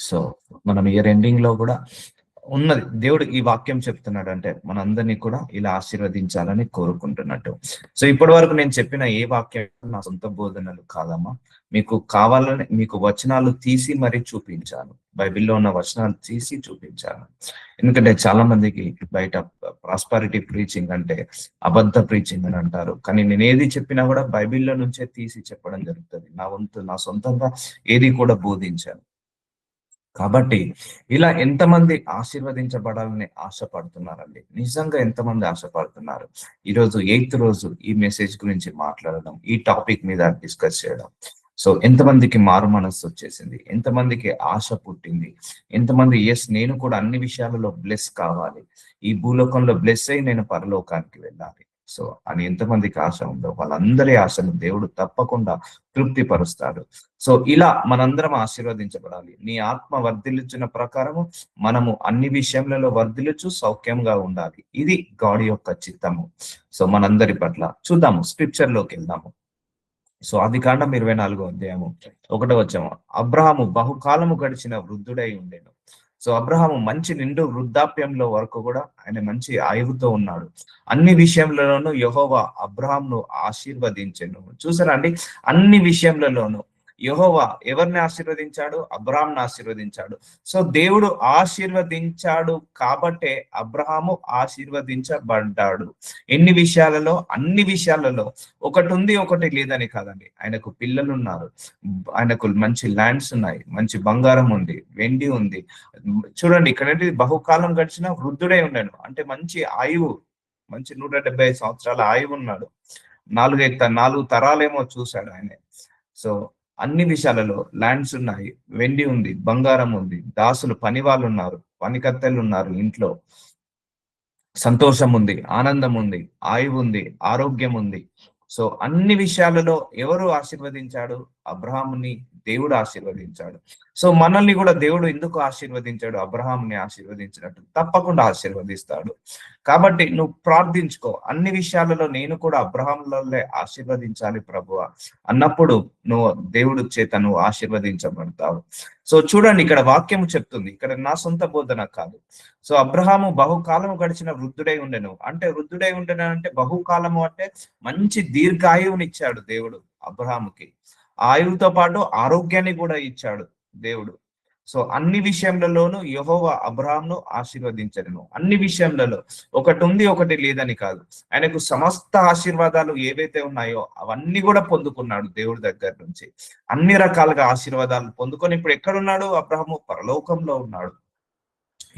So మనం year ending లో కూడా ఉన్నది, దేవుడు ఈ వాక్యం చెప్తున్నాడు అంటే మనందరినీ కూడా ఇలా ఆశీర్వదించాలని కోరుకుంటున్నట్టు. సో ఇప్పటి వరకు నేను చెప్పిన ఏ వాక్యం నా సొంత బోధనలు కాదమ్మా. మీకు కావాలని మీకు వచనాలు తీసి మరీ చూపించాను, బైబిల్లో ఉన్న వచనాలు తీసి చూపించాను. ఎందుకంటే చాలా మందికి బయట ప్రాస్పారిటీ ప్రీచింగ్ అంటే అబద్ధ ప్రీచింగ్ అని అంటారు, కానీ నేను ఏది చెప్పినా కూడా బైబిల్లో నుంచే తీసి చెప్పడం జరుగుతుంది. నా సొంతంగా ఏది కూడా బోధించాను. కాబట్టి ఇలా ఎంతమంది ఆశీర్వదించబడాలని ఆశపడుతున్నారండి? నిజంగా ఎంతమంది ఆశపడుతున్నారు? ఈరోజు 8th రోజు ఈ మెసేజ్ గురించి మాట్లాడడం, ఈ టాపిక్ మీద డిస్కస్ చేయడం. సో ఎంతమందికి మారు మనస్సు వచ్చేసింది? ఎంతమందికి ఆశ పుట్టింది? ఎంతమంది ఎస్ నేను కూడా అన్ని విషయాలలో బ్లెస్ కావాలి, ఈ భూలోకంలో బ్లెస్ అయి నేను పరలోకానికి వెళ్ళాలి సో అని ఎంతమందికి ఆశ ఉందో వాళ్ళందరి ఆశను దేవుడు తప్పకుండా తృప్తి పరుస్తాడు. సో ఇలా మనందరం ఆశీర్వదించబడాలి. నీ ఆత్మ వర్ధిల్లుచున్న ప్రకారము మనము అన్ని విషయములలో వర్ధిల్లుచు సౌఖ్యంగా ఉండాలి. ఇది గాడ్ యొక్క చిత్తము. సో మనందరి పట్ల చూద్దాము, స్క్రిప్చర్ లోకి వెళ్దాము. సో ఆదికాండం 24వ అధ్యాయము 1వ వచనం. అబ్రహాము బహుకాలము గడిచిన వృద్ధుడై ఉండెను. సో అబ్రహాము మంచి నిండు వృద్ధాప్యంలో వరకు కూడా ఆయన మంచి ఆయువుతో ఉన్నాడు. అన్ని విషయంలోనూ యెహోవా అబ్రహాంను ఆశీర్వదించెను. చూసారా అండి, అన్ని విషయంలోనూ యెహోవా ఎవరిని ఆశీర్వదించాడు? అబ్రహాంను ఆశీర్వదించాడు. సో దేవుడు ఆశీర్వదించాడు కాబట్టే అబ్రహాము ఆశీర్వదించబడ్డాడు. ఎన్ని విషయాలలో? అన్ని విషయాలలో. ఒకటి ఉంది ఒకటి లేదని కాదండి. ఆయనకు పిల్లలు ఉన్నారు, ఆయనకు మంచి ల్యాండ్స్ ఉన్నాయి, మంచి బంగారం ఉంది, వెండి ఉంది. చూడండి ఇక్కడ బహుకాలం గడిచిన వృద్ధుడై ఉన్నాడు అంటే మంచి ఆయువు, మంచి 175 సంవత్సరాల ఆయువు ఉన్నాడు. 4 తరాలేమో చూశాడు ఆయన. సో అన్ని విషయాలలో ల్యాండ్స్ ఉన్నాయి, వెండి ఉంది, బంగారం ఉంది, దాసులు పని వాళ్ళు ఉన్నారు, పనికత్తెలు ఉన్నారు, ఇంట్లో సంతోషం ఉంది, ఆనందం ఉంది, ఆయువు ఉంది, ఆరోగ్యం ఉంది. సో అన్ని విషయాలలో ఎవరు ఆశీర్వదించాడు? అబ్రహాముని దేవుడు ఆశీర్వదించాడు. సో మనల్ని కూడా దేవుడు ఎందుకు ఆశీర్వదించాడు? అబ్రహాముని ఆశీర్వదించినట్టు తప్పకుండా ఆశీర్వదిస్తాడు. కాబట్టి నువ్వు ప్రార్థించుకో, అన్ని విషయాలలో నేను కూడా అబ్రహాంలే ఆశీర్వదించాలి ప్రభువా అన్నప్పుడు నువ్వు దేవుడు చేత నువ్వు ఆశీర్వదించబడతావు. సో చూడండి ఇక్కడ వాక్యము చెప్తుంది, ఇక్కడ నా సొంత బోధన కాదు. సో అబ్రహాము బహుకాలము గడిచిన వృద్ధుడై ఉండెను అంటే వృద్ధుడై ఉండెను అంటే బహుకాలము అంటే మంచి దీర్ఘాయువునిచ్చాడు దేవుడు అబ్రహాముకి. ఆయువుతో పాటు ఆరోగ్యాన్ని కూడా ఇచ్చాడు దేవుడు. సో అన్ని విషయంలోనూ యెహోవా అబ్రహాంను ఆశీర్వదించను. అన్ని విషయంలో ఒకటి ఉంది ఒకటి లేదని కాదు. ఆయనకు సమస్త ఆశీర్వాదాలు ఏవైతే ఉన్నాయో అవన్నీ కూడా పొందుకున్నాడు దేవుడి దగ్గర నుంచి. అన్ని రకాలుగా ఆశీర్వాదాలు పొందుకొని ఇప్పుడు ఎక్కడున్నాడు? అబ్రహాము పరలోకంలో ఉన్నాడు.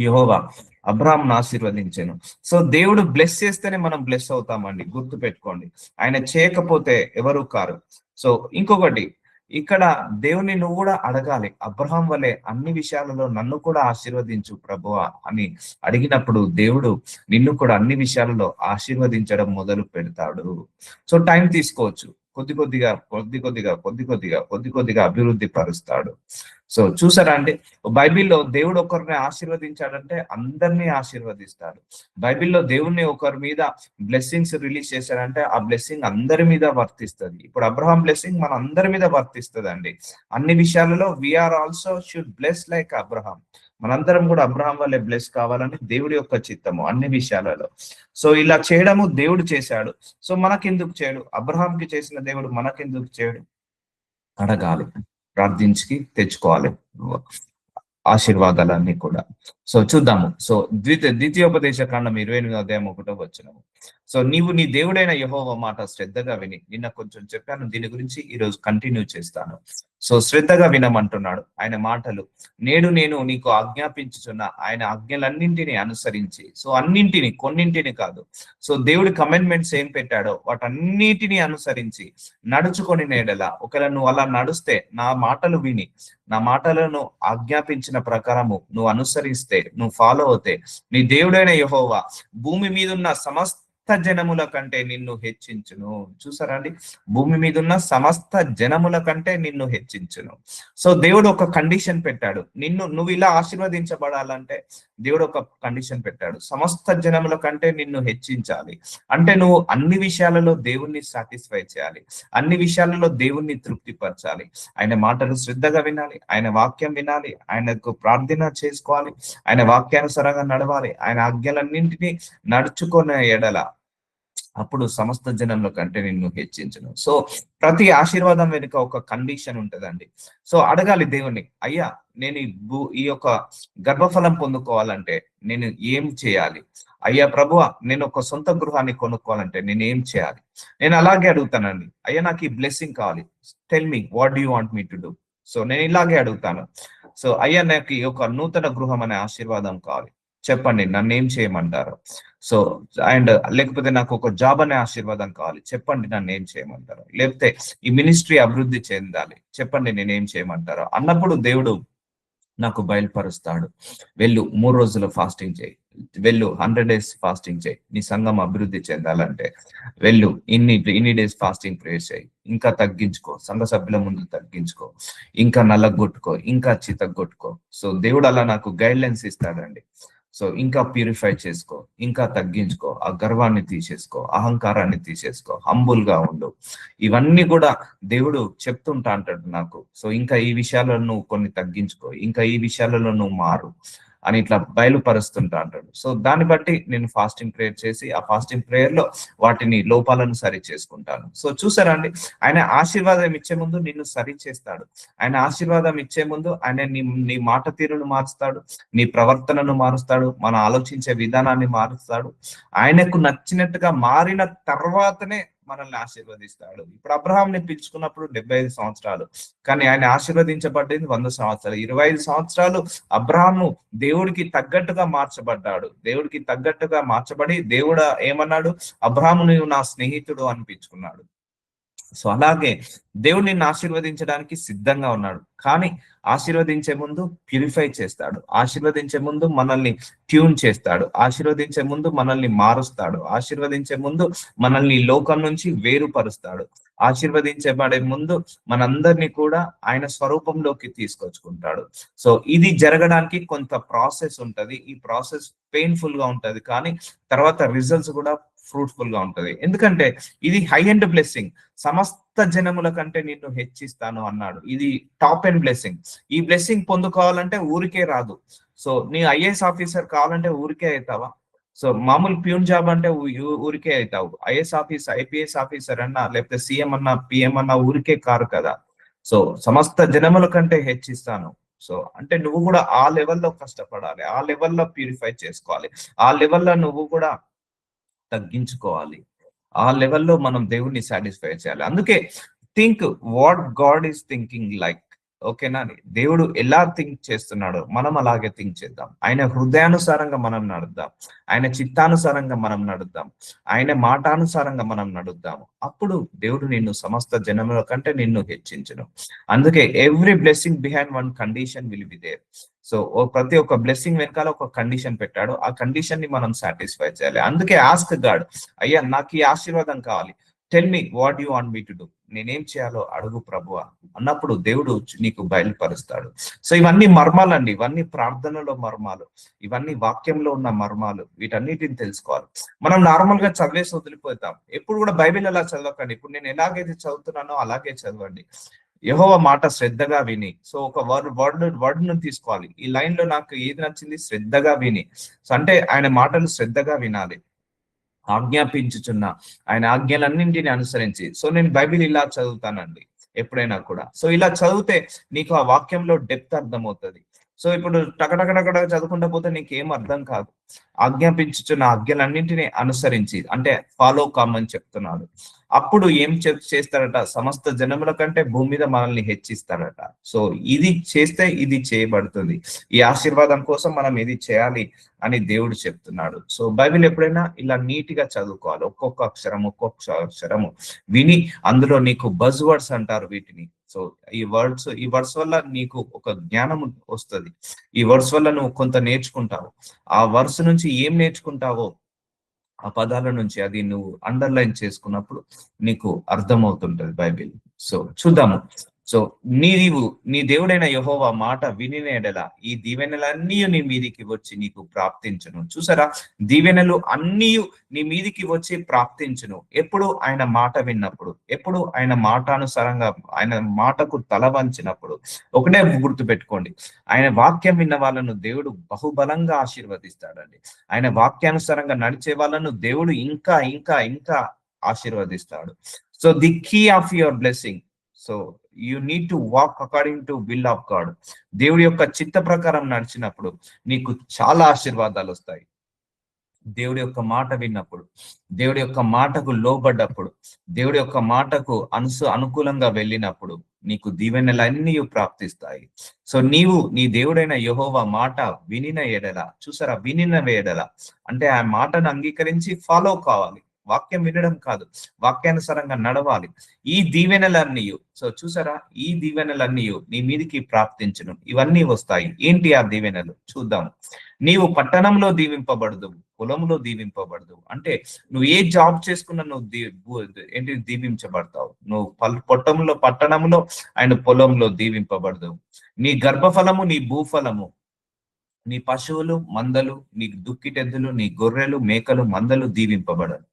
యెహోవా అబ్రహాంను ఆశీర్వదించాను. సో దేవుడు బ్లెస్ చేస్తేనే మనం బ్లెస్ అవుతామండి, గుర్తు పెట్టుకోండి. ఆయన చేయకపోతే ఎవరు కారు. సో ఇంకొకటి ఇక్కడ దేవుని నువ్వు కూడా అడగాలి, అబ్రహాం వలె అన్ని విషయాలలో నన్ను కూడా ఆశీర్వదించు ప్రభువా అని అడిగినప్పుడు దేవుడు నిన్ను కూడా అన్ని విషయాలలో ఆశీర్వదించడం మొదలు పెడతాడు. సో టైం తీసుకోవచ్చు, కొద్ది కొద్దిగా అభివృద్ధి పరుస్తాడు. సో చూసారా అండి, బైబిల్లో దేవుడు ఒకరిని ఆశీర్వదించాడంటే అందరినీ ఆశీర్వదిస్తాడు. బైబిల్లో దేవుణ్ణి ఒకరి మీద బ్లెస్సింగ్స్ రిలీజ్ చేశాడంటే ఆ బ్లెస్సింగ్ అందరి మీద వర్తిస్తుంది. ఇప్పుడు అబ్రహాం బ్లెస్సింగ్ మన అందరి మీద వర్తిస్తుంది అండి. అన్ని విషయాలలో we are also should bless like Abraham. మనందరం కూడా అబ్రహాం వల్లే బ్లెస్ కావాలని దేవుడి యొక్క చిత్తము అన్ని విషయాలలో. సో ఇలా చేయడము దేవుడు చేశాడు. సో మనకెందుకు చేయడు? అబ్రహాంకి చేసిన దేవుడు మనకెందుకు చేయడు? అడగాలి, ప్రార్థించి తెచ్చుకోవాలి ఆశీర్వాదాలన్నీ కూడా. సో చూద్దాము. సో ద్వితీయోపదేశ కాండం 28వ అధ్యాయం 1వ వచనము. సో నీవు నీ దేవుడైన యెహోవా మాట శ్రద్ధగా విని, నిన్న కొంచెం చెప్పాను, దీని గురించి ఈ రోజు కంటిన్యూ చేస్తాను. సో శ్రద్ధగా వినమంటున్నాడు ఆయన మాటలు. నేడు నేను నీకు ఆజ్ఞాపించుచున్న ఆయన ఆజ్ఞలన్నింటినీ అనుసరించి, సో అన్నింటిని, కొన్నింటిని కాదు. సో దేవుడి కమెంట్మెంట్స్ ఏం పెట్టాడో వాటన్నిటిని అనుసరించి నడుచుకొని నేడలా, ఒకవేళ నువ్వు అలా నడుస్తే, నా మాటలు విని నా మాటలను ఆజ్ఞాపించిన ప్రకారము నువ్వు అనుసరిస్తే, నువ్వు ఫాలో అవుతే, నీ దేవుడైన యెహోవా భూమి మీద ఉన్న సమస్త జనముల కంటే నిన్ను హెచ్చించును. చూసారా అండి, భూమి మీద ఉన్న సమస్త జనముల కంటే నిన్ను హెచ్చించును. సో దేవుడు ఒక కండిషన్ పెట్టాడు, నువ్వు ఇలా ఆశీర్వదించబడాలంటే దేవుడు ఒక కండిషన్ పెట్టాడు, సమస్త జనముల కంటే నిన్ను హెచ్చించాలి అంటే నువ్వు అన్ని విషయాలలో దేవుణ్ణి సాటిస్ఫై చేయాలి, అన్ని విషయాలలో దేవుణ్ణి తృప్తిపరచాలి, ఆయన మాటలు శ్రద్ధగా వినాలి, ఆయన వాక్యం వినాలి, ఆయనకు ప్రార్థన చేసుకోవాలి, ఆయన వాక్యానుసారంగా నడవాలి, ఆయన ఆజ్ఞలన్నింటినీ నడుచుకునే ఎడల అప్పుడు సమస్త జనంలో కంటే నిన్ను హెచ్చించును. సో ప్రతి ఆశీర్వాదం వెనుక ఒక కండిషన్ ఉంటదండి. సో అడగాలి దేవుని, అయ్యా నేను ఈ యొక్క గర్భఫలం పొందుకోవాలంటే నేను ఏం చేయాలి? అయ్యా ప్రభువ, నేను ఒక సొంత గృహాన్ని కొనుక్కోవాలంటే నేను ఏం చేయాలి? నేను అలాగే అడుగుతానండి, అయ్యా నాకు ఈ బ్లెస్సింగ్ కావాలి, tell me what do you want me to do. So నేను ఇలాగే అడుగుతాను. సో అయ్యా నాకు ఈ ఒక నూతన గృహం అనే ఆశీర్వాదం కావాలి, చెప్పండి నన్ను ఏం చేయమంటారు? సో అండ్ లేకపోతే నాకు ఒక జాబ్ అనే ఆశీర్వాదం కావాలి, చెప్పండి నన్ను ఏం చేయమంటారు? లేకపోతే ఈ మినిస్ట్రీ అభివృద్ధి చెందాలి, చెప్పండి నేనేం చేయమంటారు? అన్నప్పుడు దేవుడు నాకు బయలుపరుస్తాడు, వెళ్ళు 3 రోజులు ఫాస్టింగ్ చేయి, వెళ్ళు 100 days ఫాస్టింగ్ చేయి, నీ సంఘం అభివృద్ధి చెందాలంటే వెళ్ళు ఇన్ని డేస్ ఫాస్టింగ్ ప్రేయర్ చేయి, ఇంకా తగ్గించుకో, సంఘ సభ్యుల ముందు తగ్గించుకో, ఇంకా నల్లగొట్టుకో, ఇంకా చితగొట్టుకో. సో దేవుడు అలా నాకు గైడ్ లైన్స్ ఇస్తాడండి. సో ఇంకా ప్యూరిఫై చేసుకో, ఇంకా తగ్గించుకో, ఆ గర్వాన్ని తీసేసుకో, అహంకారాన్ని తీసేసుకో, హంబుల్ గా ఉండు, ఇవన్నీ కూడా దేవుడు చెప్తుంటా అంటాడు నాకు. సో ఇంకా ఈ విషయాలను నువ్వు కొన్ని తగ్గించుకో, ఇంకా ఈ విషయాలలో నువ్వు మారు అని ఇట్లా బయలుపరుస్తుంటా అంటాడు. సో దాన్ని బట్టి నేను ఫాస్టింగ్ ప్రేయర్ చేసి ఆ ఫాస్టింగ్ ప్రేయర్ లో వాటిని లోపాలను సరి చేసుకుంటాను. సో చూసారా అండి, ఆయన ఆశీర్వాదం ఇచ్చే ముందు నిన్ను సరి చేస్తాడు, ఆయన ఆశీర్వాదం ఇచ్చే ముందు ఆయన నీ మాట తీరును మారుస్తాడు, నీ ప్రవర్తనను మారుస్తాడు, మనం ఆలోచించే విధానాన్ని మారుస్తాడు. ఆయనకు నచ్చినట్టుగా మారిన తర్వాతనే మనల్ని ఆశీర్వదిస్తాడు. ఇప్పుడు అబ్రహాంని పిలుచుకున్నప్పుడు 75 సంవత్సరాలు, కానీ ఆయన ఆశీర్వదించబడ్డది 100 సంవత్సరాలు. 25 సంవత్సరాలు అబ్రహాము దేవుడికి తగ్గట్టుగా మార్చబడ్డాడు, దేవుడికి తగ్గట్టుగా మార్చబడి దేవుడు ఏమన్నాడు? అబ్రహాము నువ్వు నా స్నేహితుడు అనిపించుకున్నాడు. సో అలాగే దేవుడు నిన్ను ఆశీర్వదించడానికి సిద్ధంగా ఉన్నాడు, కానీ ఆశీర్వదించే ముందు ప్యూరిఫై చేస్తాడు, ఆశీర్వదించే ముందు మనల్ని ట్యూన్ చేస్తాడు, ఆశీర్వదించే ముందు మనల్ని మారుస్తాడు, ఆశీర్వదించే ముందు మనల్ని లోకం నుంచి వేరుపరుస్తాడు, ఆశీర్వదించబడే ముందు మనందరినీ కూడా ఆయన స్వరూపంలోకి తీసుకొచ్చుకుంటాడు. సో ఇది జరగడానికి కొంత ప్రాసెస్ ఉంటది, ఈ ప్రాసెస్ పెయిన్ఫుల్ గా ఉంటది, కానీ తర్వాత రిజల్ట్స్ కూడా ఫ్రూట్ఫుల్ గా ఉంటది. ఎందుకంటే ఇది హై ఎండ్ బ్లెస్సింగ్, సమస్త జనముల కంటే నిన్ను హెచ్చిస్తాను అన్నాడు. ఇది టాప్ ఎండ్ బ్లెస్సింగ్. ఈ బ్లెస్సింగ్ పొందుకోవాలంటే ఊరికే రాదు. సో నీ ఐఏఎస్ ఆఫీసర్ కావాలంటే ఊరికే అవుతావా? సో మామూలు ప్యూన్ జాబ్ అంటే ఊరికే అవుతావు. ఐపీఎస్ ఆఫీసర్ అన్నా లేకపోతే సీఎం అన్నా పిఎం అన్నా ఊరికే కారు కదా. సో సమస్త జనముల కంటే హెచ్చిస్తాను. సో అంటే నువ్వు కూడా ఆ లెవెల్లో కష్టపడాలి, ఆ లెవెల్లో ప్యూరిఫై చేసుకోవాలి, ఆ లెవెల్లో నువ్వు కూడా తగ్గించుకోవాలి, ఆ లెవెల్లో మనం దేవుణ్ణి సాటిస్ఫై చేయాలి. అందుకే think what God is thinking like. ఓకేనా? దేవుడు ఎలా థింక్ చేస్తున్నాడో మనం అలాగే థింక్ చేద్దాం, ఆయన హృదయానుసారంగా మనం నడుద్దాం, ఆయన చిత్తానుసారంగా మనం నడుద్దాం, ఆయన మాటానుసారంగా మనం నడుద్దాము. అప్పుడు దేవుడు నిన్ను సమస్త జనముల కంటే నిన్ను హెచ్చించును. అందుకే every blessing behind one condition will be there. So ప్రతి ఒక్క బ్లెస్సింగ్ వెనకాల ఒక కండిషన్ పెట్టాడు, ఆ కండిషన్ ని మనం సాటిస్ఫై చేయాలి. అందుకే ఆస్క్ గాడ్, అయ్యా నాకు ఈ ఆశీర్వాదం కావాలి, tell me what you want me to do, నేనేం చేయాలో అడుగు ప్రభువా అన్నప్పుడు దేవుడు నీకు బయలుపరుస్తాడు. సో ఇవన్నీ మర్మాలండి, ఇవన్నీ ప్రార్థనలో మర్మాలు, ఇవన్నీ వాక్యంలో ఉన్న మర్మాలు, వీటన్నిటిని తెలుసుకోవాలి. మనం నార్మల్ గా చదివేసి వదిలిపోతాం. ఎప్పుడు కూడా బైబిల్ ఎలా చదవకండి, ఇప్పుడు నేను ఎలాగైతే చదువుతున్నానో అలాగే చదవండి. యెహోవా మాట శ్రద్ధగా విని. సో ఒక వర్డ్ ను తీసుకోవాలి, ఈ లైన్ లో నాకు ఏది నచ్చింది? శ్రద్ధగా విని. సో అంటే ఆయన మాటలు శ్రద్ధగా వినాలి, ఆజ్ఞాపించుచున్న ఆయన ఆజ్ఞలన్నింటిని అనుసరించి. సో నేను బైబిల్ ఇలా చదువుతానండి ఎప్పుడైనా కూడా. సో ఇలా చదివితే నీకు ఆ వాక్యంలో డెప్త్ అర్థమవుతుంది. సో ఇప్పుడు టకటకటకట చదువుకుంటా పోతే నీకు ఏం అర్థం కాదు. ఆజ్ఞాపించుచున్న ఆజ్ఞలన్నింటినీ అనుసరించి అంటే ఫాలో కామని చెప్తున్నాడు. అప్పుడు ఏం చేస్తాడట? సమస్త జనముల కంటే భూమి మీద మనల్ని హెచ్చిస్తాడట. సో ఇది చేస్తే ఇది చేయబడుతుంది, ఈ ఆశీర్వాదం కోసం మనం ఇది చేయాలి అని దేవుడు చెప్తున్నాడు. సో బైబిల్ ఎప్పుడైనా ఇలా నీట్ గా చదువుకోవాలి, ఒక్కొక్క అక్షరము విని, అందులో నీకు బజ్ వర్డ్స్ అంటారు వీటిని. సో ఈ వర్డ్స్ వల్ల నీకు ఒక జ్ఞానం వస్తుంది, ఈ వర్డ్స్ వల్ల నువ్వు కొంత నేర్చుకుంటావు. ఆ వర్డ్స్ నుంచి ఏం నేర్చుకుంటావో ఆ పదాల నుంచి అది నువ్వు అండర్లైన్ చేసుకున్నప్పుడు నీకు అర్థమవుతుంటది బైబిల్. సో చూద్దాము. సో నీ దేవుడైన యెహోవా మాట వినిన ఎడల ఈ దీవెనలన్నీ నీ మీదికి వచ్చి నీకు ప్రాప్తించును. చూసారా, దీవెనలు అన్నీ నీ మీదికి వచ్చి ప్రాప్తించును. ఎప్పుడు ఆయన మాట విన్నప్పుడు, ఎప్పుడు ఆయన మాటానుసారంగా ఆయన మాటకు తల వంచినప్పుడు. ఒకటే గుర్తు పెట్టుకోండి, ఆయన వాక్యం విన్న వాళ్ళను దేవుడు బహుబలంగా ఆశీర్వదిస్తాడండి. ఆయన వాక్యానుసారంగా నడిచే వాళ్ళను దేవుడు ఇంకా ఇంకా ఇంకా ఆశీర్వదిస్తాడు. So the key of your blessing, so you need to walk according to will of God. దేవుడి యొక్క చిత్త ప్రకారం నడిచినప్పుడు నీకు చాలా ఆశీర్వాదాలు వస్తాయి. దేవుడి యొక్క మాట విన్నప్పుడు, దేవుడి యొక్క మాటకు లోబడ్డప్పుడు, దేవుడి యొక్క మాటకు అనుకూలంగా వెళ్ళినప్పుడు నీకు దీవెనలన్నీ ప్రాప్తిస్తాయి. సో నీవు నీ దేవుడైన యెహోవా మాట వినిన ఎడల, చూసారా, వినిన ఎడల అంటే ఆ మాటను అంగీకరించి ఫాలో కావాలి. వాక్యం వినడం కాదు, వాక్యానుసారంగా నడవాలి. ఈ దీవెనలన్నీ, సో చూసారా, ఈ దీవెనలన్నీ నీ మీదికి ప్రాప్తించును. ఇవన్నీ వస్తాయి. ఏంటి ఆ దీవెనలు చూద్దాం. నీవు పట్టణంలో దీవింపబడదు, పొలంలో దీవింపబడదు. అంటే నువ్వు ఏ జాబ్ చేసుకున్నా నువ్వు ఏంటి దీవించబడతావు. నువ్వు పట్టణంలో అండ్ పొలంలో దీవింపబడదు. నీ గర్భఫలము, నీ భూఫలము, నీ పశువులు మందలు, నీ దుక్కిటెద్దులు, నీ గొర్రెలు మేకలు మందలు దీవింపబడరు.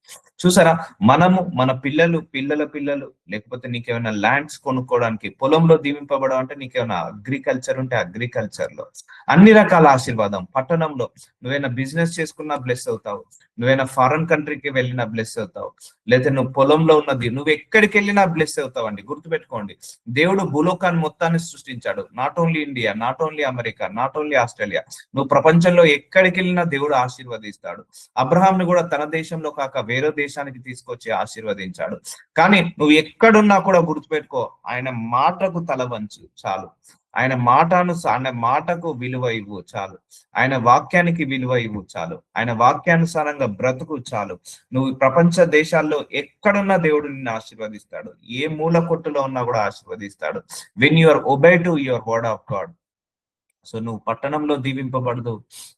చూసారా, మనము మన పిల్లల పిల్లలు లేకపోతే నీకేమైనా ల్యాండ్స్ కొనుక్కోవడానికి పొలంలో దీవింపబడడం అంటే నీకేమైనా అగ్రికల్చర్ ఉంటే అగ్రికల్చర్ లో అన్ని రకాల ఆశీర్వాదం. పట్టణంలో నువ్వైనా బిజినెస్ చేసుకున్నా బ్లెస్ అవుతావు, నువ్వైనా ఫారెన్ కంట్రీకి వెళ్ళినా బ్లెస్ అవుతావు, లేదా నువ్వు పొలంలో ఉన్నది నువ్వు ఎక్కడికి వెళ్ళినా బ్లెస్ అవుతావు అండి. గుర్తుపెట్టుకోండి, దేవుడు భూలోకాన్ని మొత్తాన్ని సృష్టించాడు. Not only India, not only America, not only Australia. నువ్వు ప్రపంచంలో ఎక్కడికి వెళ్ళినా దేవుడు ఆశీర్వదిస్తాడు. అబ్రహాంని కూడా తన దేశంలో కాక వేరే దేశానికి తీసుకొచ్చి ఆశీర్వదించాడు. కానీ నువ్వు ఎక్కడున్నా కూడా గుర్తుపెట్టుకో, ఆయన మాటకు తల వంచు చాలు. ఆయన మాటకు విలువ ఇవ్వు చాలు. ఆయన వాక్యానికి విలువ ఇవ్వు చాలు. ఆయన వాక్యానుసారంగా బ్రతుకు చాలు. నువ్వు ప్రపంచ దేశాల్లో ఎక్కడున్నా దేవుడు నిన్ను ఆశీర్వదిస్తాడు. ఏ మూల కొట్టులో ఉన్నా కూడా ఆశీర్వదిస్తాడు. When you are obey to your word of God. So నువ్వు పట్టణంలో దీవింపబడదు,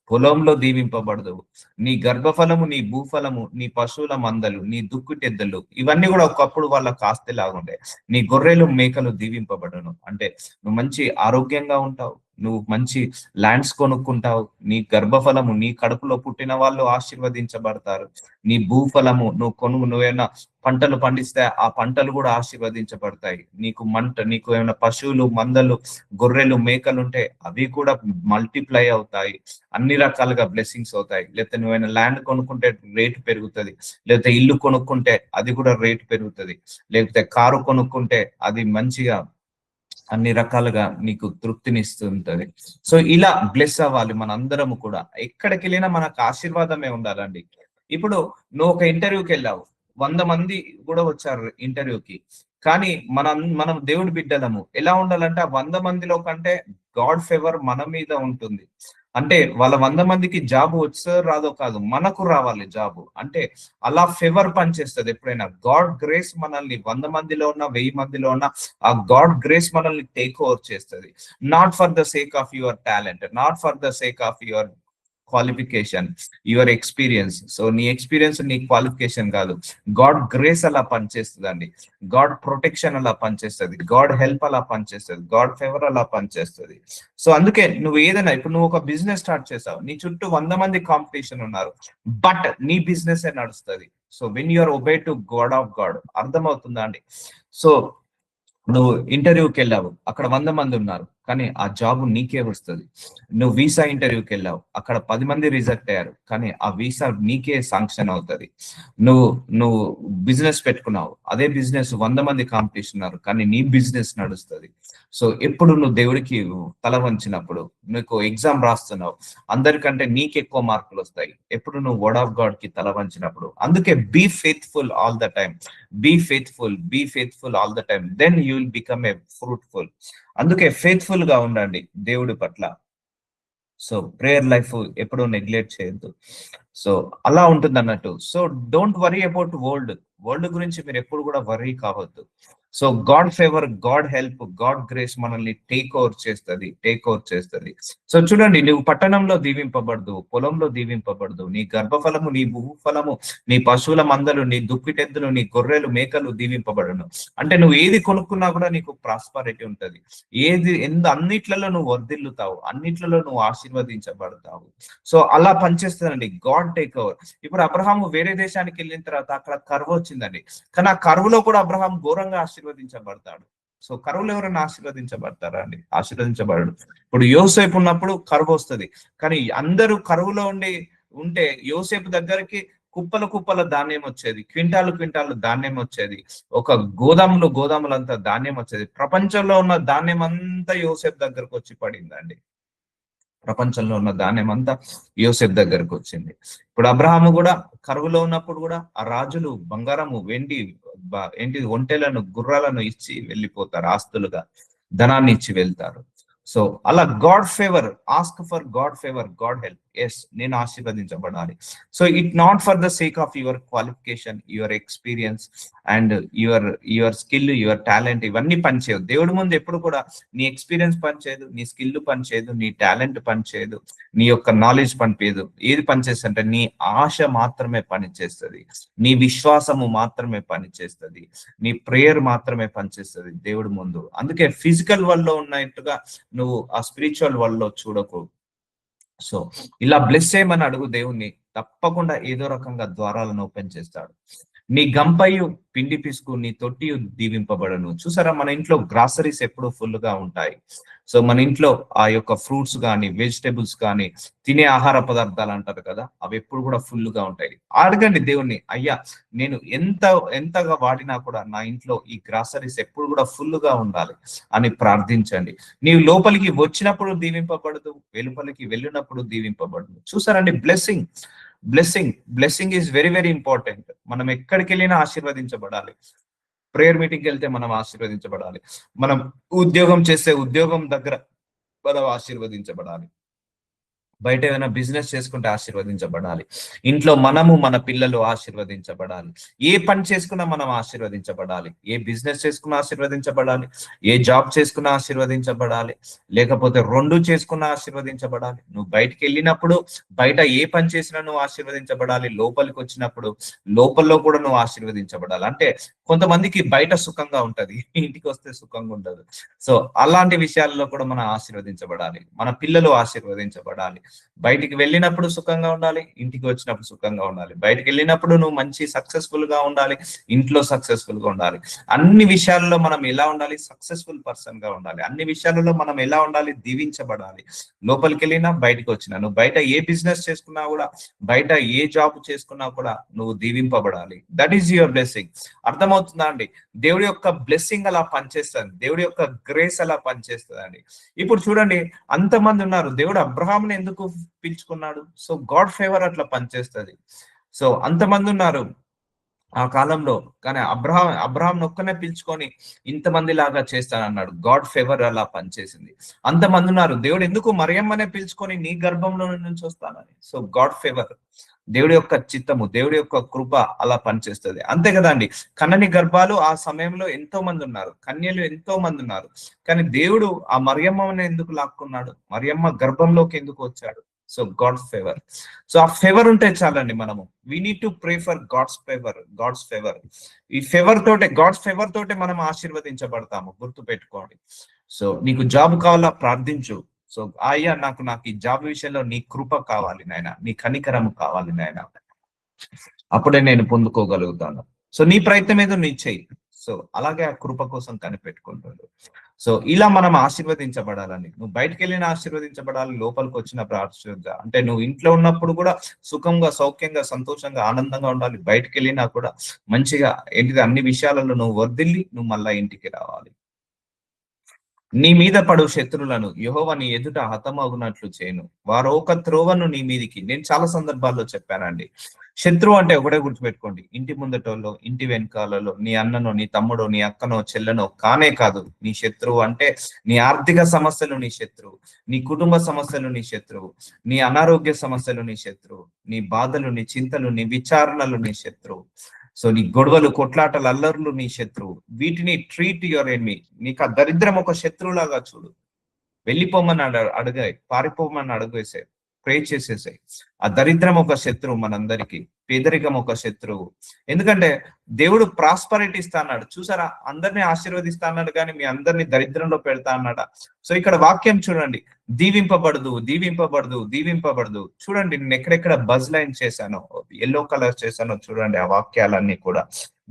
పొలంలో దీవింపబడదు. నీ గర్భఫలము, నీ భూఫలము, నీ పశువుల మందలు, నీ దుక్కుటెద్దలు, ఇవన్నీ కూడా ఒకప్పుడు వాళ్ళ కాస్తి లాగుండే. నీ గొర్రెలు మేకలు దీవింపబడను. అంటే నువ్వు మంచి ఆరోగ్యంగా ఉంటావు, నువ్వు మంచి ల్యాండ్స్ కొనుక్కుంటావు. నీ గర్భఫలము, నీ కడుపులో పుట్టిన వాళ్ళు ఆశీర్వదించబడతారు. నీ భూఫలము, నువ్వేమైనా పంటలు పండిస్తే ఆ పంటలు కూడా ఆశీర్వదించబడతాయి. నీకు ఏమైనా పశువులు మందలు గొర్రెలు మేకలు ఉంటే అవి కూడా మల్టిప్లై అవుతాయి. అన్ని రకాలుగా బ్లెస్సింగ్స్ అవుతాయి. లేకపోతే నువ్వైనా ల్యాండ్ కొనుక్కుంటే రేటు పెరుగుతుంది, లేకపోతే ఇల్లు కొనుక్కుంటే అది కూడా రేటు పెరుగుతుంది, లేకపోతే కారు కొనుక్కుంటే అది మంచిగా అన్ని రకాలుగా నీకు తృప్తినిస్తుంటది. సో ఇలా బ్లెస్ అవ్వాలి మనందరము కూడా. ఎక్కడికి వెళ్ళినా మనకు ఆశీర్వాదమే ఉండాలండి. ఇప్పుడు నువ్వు ఒక ఇంటర్వ్యూకి వెళ్ళావు, 100 మంది కూడా వచ్చారు ఇంటర్వ్యూకి, కానీ మనం దేవుడి బిడ్డలము. ఎలా ఉండాలంటే ఆ 100 మందిలో కంటే గాడ్ ఫేవర్ మన మీద ఉంటుంది. అంటే వాళ్ళ 100 మందికి జాబ్ వచ్చో రాదో కాదు, మనకు రావాలి జాబ్. అంటే అలా ఫేవర్ పనిచేస్తుంది ఎప్పుడైనా. గాడ్ గ్రేస్ మనల్ని 100 మందిలో ఉన్న 1000 మందిలో ఉన్న ఆ గాడ్ గ్రేస్ మనల్ని టేక్ ఓవర్ చేస్తుంది. Not for the sake of your talent, not for the sake of your qualification, your experience. So నీ ఎక్స్పీరియన్స్ నీ క్వాలిఫికేషన్ కాదు, గాడ్ గ్రేస్ అలా పనిచేస్తుంది అండి. గాడ్ ప్రొటెక్షన్ అలా పనిచేస్తుంది, గాడ్ హెల్ప్ అలా పనిచేస్తుంది, గాడ్ ఫేవర్ అలా పనిచేస్తుంది. సో అందుకే నువ్వు ఏదైనా, ఇప్పుడు నువ్వు ఒక బిజినెస్ స్టార్ట్ చేసావు, నీ చుట్టూ 100 మంది కాంపిటీషన్ ఉన్నారు, బట్ నీ బిజినెస్ నడుస్తుంది. So when you are obey to God of God, అర్థమవుతుందా అండి? సో నువ్వు ఇంటర్వ్యూకి వెళ్ళావు, అక్కడ 100 మంది ఉన్నారు, కానీ ఆ జాబ్ నీకే వస్తుంది. నువ్వు వీసా ఇంటర్వ్యూకి వెళ్ళావు, అక్కడ 10 మంది రిజెక్ట్ అయ్యారు, కానీ ఆ వీసా నీకే శాంక్షన్ అవుతుంది. నువ్వు బిజినెస్ పెట్టుకున్నావు, అదే బిజినెస్ 100 మంది కాంపిటీషన్ ఉన్నారు, కానీ నీ బిజినెస్ నడుస్తుంది. సో ఎప్పుడు నువ్వు దేవుడికి తల వంచినప్పుడు, నీకు ఎగ్జామ్ రాస్తున్నావు, అందరికంటే నీకు ఎక్కువ మార్కులు వస్తాయి ఎప్పుడు నువ్వు వర్డ్ ఆఫ్ గాడ్ కి తల వంచినప్పుడు. అందుకే be faithful all the time, be faithful all the time, then you will become a fruitful. అందుకే ఫెయిత్ఫుల్ గా ఉండండి దేవుడి పట్ల. సో ప్రేయర్ లైఫ్ ఎప్పుడూ నెగ్లెక్ట్ చేయొద్దు. సో అలా ఉంటుంది అన్నట్టు. So don't worry about world గురించి మీరు ఎప్పుడు కూడా వరీ కావద్దు. So God favour, God help, God grace మనల్ని టేక్ ఓవర్ చేస్తుంది. సో చూడండి, నువ్వు పట్టణంలో దీవింపబడదు, పొలంలో దీవింపబడదు, నీ గర్భఫలము, నీ భూఫలము, నీ పశువుల మందలు, నీ దుప్పిటెద్దులు, నీ గొర్రెలు మేకలు దీవింపబడను. అంటే నువ్వు ఏది కొనుక్కున్నా కూడా నీకు ప్రాస్పరిటీ ఉంటది. అన్నిట్లలో నువ్వు వర్ధిల్లుతావు, అన్నిట్లలో నువ్వు ఆశీర్వదించబడతావు. సో అలా పనిచేస్తుందండి గాడ్ టేక్ ఓవర్. ఇప్పుడు అబ్రహాము వేరే దేశానికి వెళ్ళిన తర్వాత అక్కడ కరువు వచ్చిందండి, కానీ ఆ కరువులో కూడా అబ్రహాం ఘోరంగా ఆశీర్వదించబడతాడు. సో కరువులు ఎవరైనా ఆశీర్వదించబడతారా అండి? ఆశీర్వదించబడడు. ఇప్పుడు యోసేపు ఉన్నప్పుడు కరువు వస్తుంది, కానీ అందరూ కరువులో ఉంటే యోసేపు దగ్గరికి కుప్పల ధాన్యం వచ్చేది, క్వింటాలు ధాన్యం వచ్చేది, ఒక గోదాములంతా ధాన్యం వచ్చేది. ప్రపంచంలో ఉన్న ధాన్యం అంతా యోసేపు దగ్గరకు వచ్చి పడిందండి. ప్రపంచంలో ఉన్న ధాన్యం అంతా యోసేపు దగ్గరకు వచ్చింది. ఇప్పుడు అబ్రహాము కూడా కరువులో ఉన్నప్పుడు కూడా ఆ రాజులు బంగారము, వెండి, ఒంటెలను, గుర్రాలను ఇచ్చి వెళ్ళిపోతారు, ఆస్తులుగా ధనాన్ని ఇచ్చి వెళ్తారు. సో అలా god favour, ask for god favour, God help. Yes, నేను ఆశీర్వదించబడాలి. So it not for the sake of your qualification, your experience and your skill, your talent, ఇవన్నీ పనిచేయదు. దేవుడి ముందు ఎప్పుడు కూడా నీ ఎక్స్పీరియన్స్ పనిచేయదు, నీ స్కిల్ పనిచేయదు, నీ టాలెంట్ పనిచేయదు, నీ యొక్క నాలెడ్జ్ పనిచేయదు. ఏది పనిచేస్తుంది అంటే నీ ఆశ మాత్రమే పనిచేస్తుంది, నీ విశ్వాసము మాత్రమే పనిచేస్తుంది, నీ ప్రేయర్ మాత్రమే పనిచేస్తుంది దేవుడి ముందు. అందుకే ఫిజికల్ వరల్డ్ లో ఉన్నట్టుగా నువ్వు ఆ స్పిరిచువల్ వరల్డ్ లో చూడకు. సో ఇలా బ్లెస్ చేయమని అడుగు దేవుణ్ణి, తప్పకుండా ఏదో రకంగా ద్వారాలను ఓపెన్ చేస్తాడు. నీ గంపయు పిండి పిసుకు, నీ తొట్టియు దీవింపబడను. చూసారా, మన ఇంట్లో గ్రాసరీస్ ఎప్పుడు ఫుల్ గా ఉంటాయి. సో మన ఇంట్లో ఆ యొక్క ఫ్రూట్స్ కానీ, వెజిటేబుల్స్ కానీ, తినే ఆహార పదార్థాలు అంటారు కదా, అవి ఎప్పుడు కూడా ఫుల్ గా ఉంటాయి. అడగండి దేవుణ్ణి, అయ్యా నేను ఎంతగా వాడినా కూడా నా ఇంట్లో ఈ గ్రాసరీస్ ఎప్పుడు కూడా ఫుల్ గా ఉండాలి అని ప్రార్థించండి. నీవు లోపలికి వచ్చినప్పుడు దీవింపబడదు, వెలుపలికి వెళ్ళినప్పుడు దీవింపబడదు. చూసారండి, blessing is very very important. మనం ఎక్కడికి వెళ్ళినా ఆశీర్వదించబడాలి. ప్రేయర్ మీటింగ్కి వెళ్తే మనం ఆశీర్వదించబడాలి, మనం ఉద్యోగం చేసే ఉద్యోగం దగ్గర మనం ఆశీర్వదించబడాలి, బయట ఏమైనా బిజినెస్ చేసుకుంటే ఆశీర్వదించబడాలి, ఇంట్లో మనము మన పిల్లలు ఆశీర్వదించబడాలి, ఏ పని చేసుకున్నా మనం ఆశీర్వదించబడాలి, ఏ బిజినెస్ చేసుకున్నా ఆశీర్వదించబడాలి, ఏ జాబ్ చేసుకున్నా ఆశీర్వదించబడాలి, లేకపోతే రెండు చేసుకున్నా ఆశీర్వదించబడాలి. నువ్వు బయటికి వెళ్ళినప్పుడు బయట ఏ పని చేసినా నువ్వు ఆశీర్వదించబడాలి, లోపలికి వచ్చినప్పుడు లోపల్లో కూడా నువ్వు ఆశీర్వదించబడాలి. అంటే కొంతమందికి బయట సుఖంగా ఉంటది, ఇంటికి వస్తే సుఖంగా ఉండదు. సో అలాంటి విషయాల్లో కూడా మనం ఆశీర్వదించబడాలి, మన పిల్లలు ఆశీర్వదించబడాలి. బయటికి వెళ్ళినప్పుడు సుఖంగా ఉండాలి, ఇంటికి వచ్చినప్పుడు సుఖంగా ఉండాలి. బయటికి వెళ్ళినప్పుడు నువ్వు మంచి సక్సెస్ఫుల్ గా ఉండాలి, ఇంట్లో సక్సెస్ఫుల్ గా ఉండాలి. అన్ని విషయాల్లో మనం ఎలా ఉండాలి? సక్సెస్ఫుల్ పర్సన్ గా ఉండాలి. అన్ని విషయాలలో మనం ఎలా ఉండాలి? దీవించబడాలి. లోపలికి వెళ్ళినా బయటకు వచ్చినా, నువ్వు బయట ఏ బిజినెస్ చేసుకున్నా కూడా, బయట ఏ జాబ్ చేసుకున్నా కూడా నువ్వు దీవింపబడాలి. That is your blessing. అర్థమవుతుందా అండి? దేవుడి యొక్క బ్లెస్సింగ్ అలా పనిచేస్తుంది, దేవుడి యొక్క గ్రేస్ అలా పనిచేస్తుంది అండి. ఇప్పుడు చూడండి, అంతమంది ఉన్నారు, దేవుడు అబ్రహాంని ఎందుకు పిలుచుకున్నాడు? సో గాడ్ ఫేవర్ అట్లా పనిచేస్తుంది. సో అంతమంది ఉన్నారు ఆ కాలంలో, కానీ అబ్రహాం ఒక్కనే పిలుచుకొని ఇంతమంది లాగా చేస్తానన్నాడు. గాడ్ ఫేవర్ అలా పనిచేసింది. అంతమంది ఉన్నారు, దేవుడు ఎందుకు మరియమ్మనే పిలుచుకొని నీ గర్భంలో నుంచి వస్తానని? సో గాడ్ ఫేవర్, దేవుడి యొక్క చిత్తము, దేవుడి యొక్క కృప అలా పనిచేస్తుంది. అంతే కదండి, కన్నని గర్భాలు ఆ సమయంలో ఎంతో మంది ఉన్నారు, కన్యలు ఎంతో మంది ఉన్నారు, కానీ దేవుడు ఆ మరియమ్మని ఎందుకు లాక్కున్నాడు? మరియమ్మ గర్భంలోకి ఎందుకు వచ్చాడు? So God's favour. సో ఆ ఫేవర్ ఉంటే చాలండి. మనము we need to pray for God's favour. ఈ ఫేవర్ తోటే, గాడ్స్ ఫేవర్ తోటే మనం ఆశీర్వదించబడతాము, గుర్తు పెట్టుకోండి. సో నీకు జాబ్ కావాలా? ప్రార్థించు. సో అయ్యా నాకు ఈ జాబ్ విషయంలో నీ కృప కావాలి నాయన, నీ కనికరం కావాలి నాయన, అప్పుడే నేను పొందుకోగలుగుతాను. సో నీ ప్రయత్నం ఏదో నీ చెయ్యి. సో అలాగే ఆ కృప కోసం కనిపెట్టుకుంటాడు. సో ఇలా మనం ఆశీర్వదించబడాలని, నువ్వు బయటకు వెళ్ళిన ఆశీర్వదించబడాలి, లోపలికి వచ్చినప్పుడు ఆశీర్వదించాలి. అంటే నువ్వు ఇంట్లో ఉన్నప్పుడు కూడా సుఖంగా, సౌఖ్యంగా, సంతోషంగా, ఆనందంగా ఉండాలి. బయటకు వెళ్ళినా కూడా మంచిగా, ఏంటిది, అన్ని విషయాలలో నువ్వు వర్ధిల్లి నువ్వు మళ్ళా ఇంటికి రావాలి. నీ మీద పడు శత్రులను యెహోవా నీ ఎదుట హతమగునట్లు చేయను. వారు ఒక త్రోవను నీ మీదికి, నేను చాలా సందర్భాల్లో చెప్పానండి. శత్రువు అంటే ఒకటే గుర్తుపెట్టుకోండి, ఇంటి ముందటోళ్ళో, ఇంటి వెనకాలలో, నీ అన్ననో, నీ తమ్ముడో, నీ అక్కనో, చెల్లెనో కానే కాదు. నీ శత్రువు అంటే నీ ఆర్థిక సమస్యలు నీ శత్రువు, నీ కుటుంబ సమస్యలు నీ శత్రువు, నీ అనారోగ్య సమస్యలు నీ శత్రువు, నీ బాధలు, నీ చింతలు, నీ విచారణలు నీ శత్రువు. సో నీ గొడవలు, కొట్లాటలు, అల్లర్లు నీ శత్రువు. వీటిని ట్రీట్ యువర్ ఎనిమీ. నీకు ఆ దరిద్రం ఒక శత్రువులాగా చూడు. వెళ్ళిపోమని అడగాయి, పారిపోమని అడుగేసాయి, ప్రే చేసేసాయి. ఆ దరిద్రం ఒక శత్రువు మనందరికీ, పేదరికం ఒక శత్రువు. ఎందుకంటే దేవుడు ప్రాస్పరిటీ ఇస్తా అన్నాడు. చూసారా, అందరినీ ఆశీర్వదిస్తా అన్నాడు, కానీ మీ అందరినీ దరిద్రంలో పెడతా అన్నాడా? సో ఇక్కడ వాక్యం చూడండి, దీవింపబడదు, దీవింపబడదు, దీవింపబడదు. చూడండి, నేను ఎక్కడెక్కడ బజ్ లైన్ చేశానో, ఎల్లో కలర్ చేశానో చూడండి. ఆ వాక్యాలన్నీ కూడా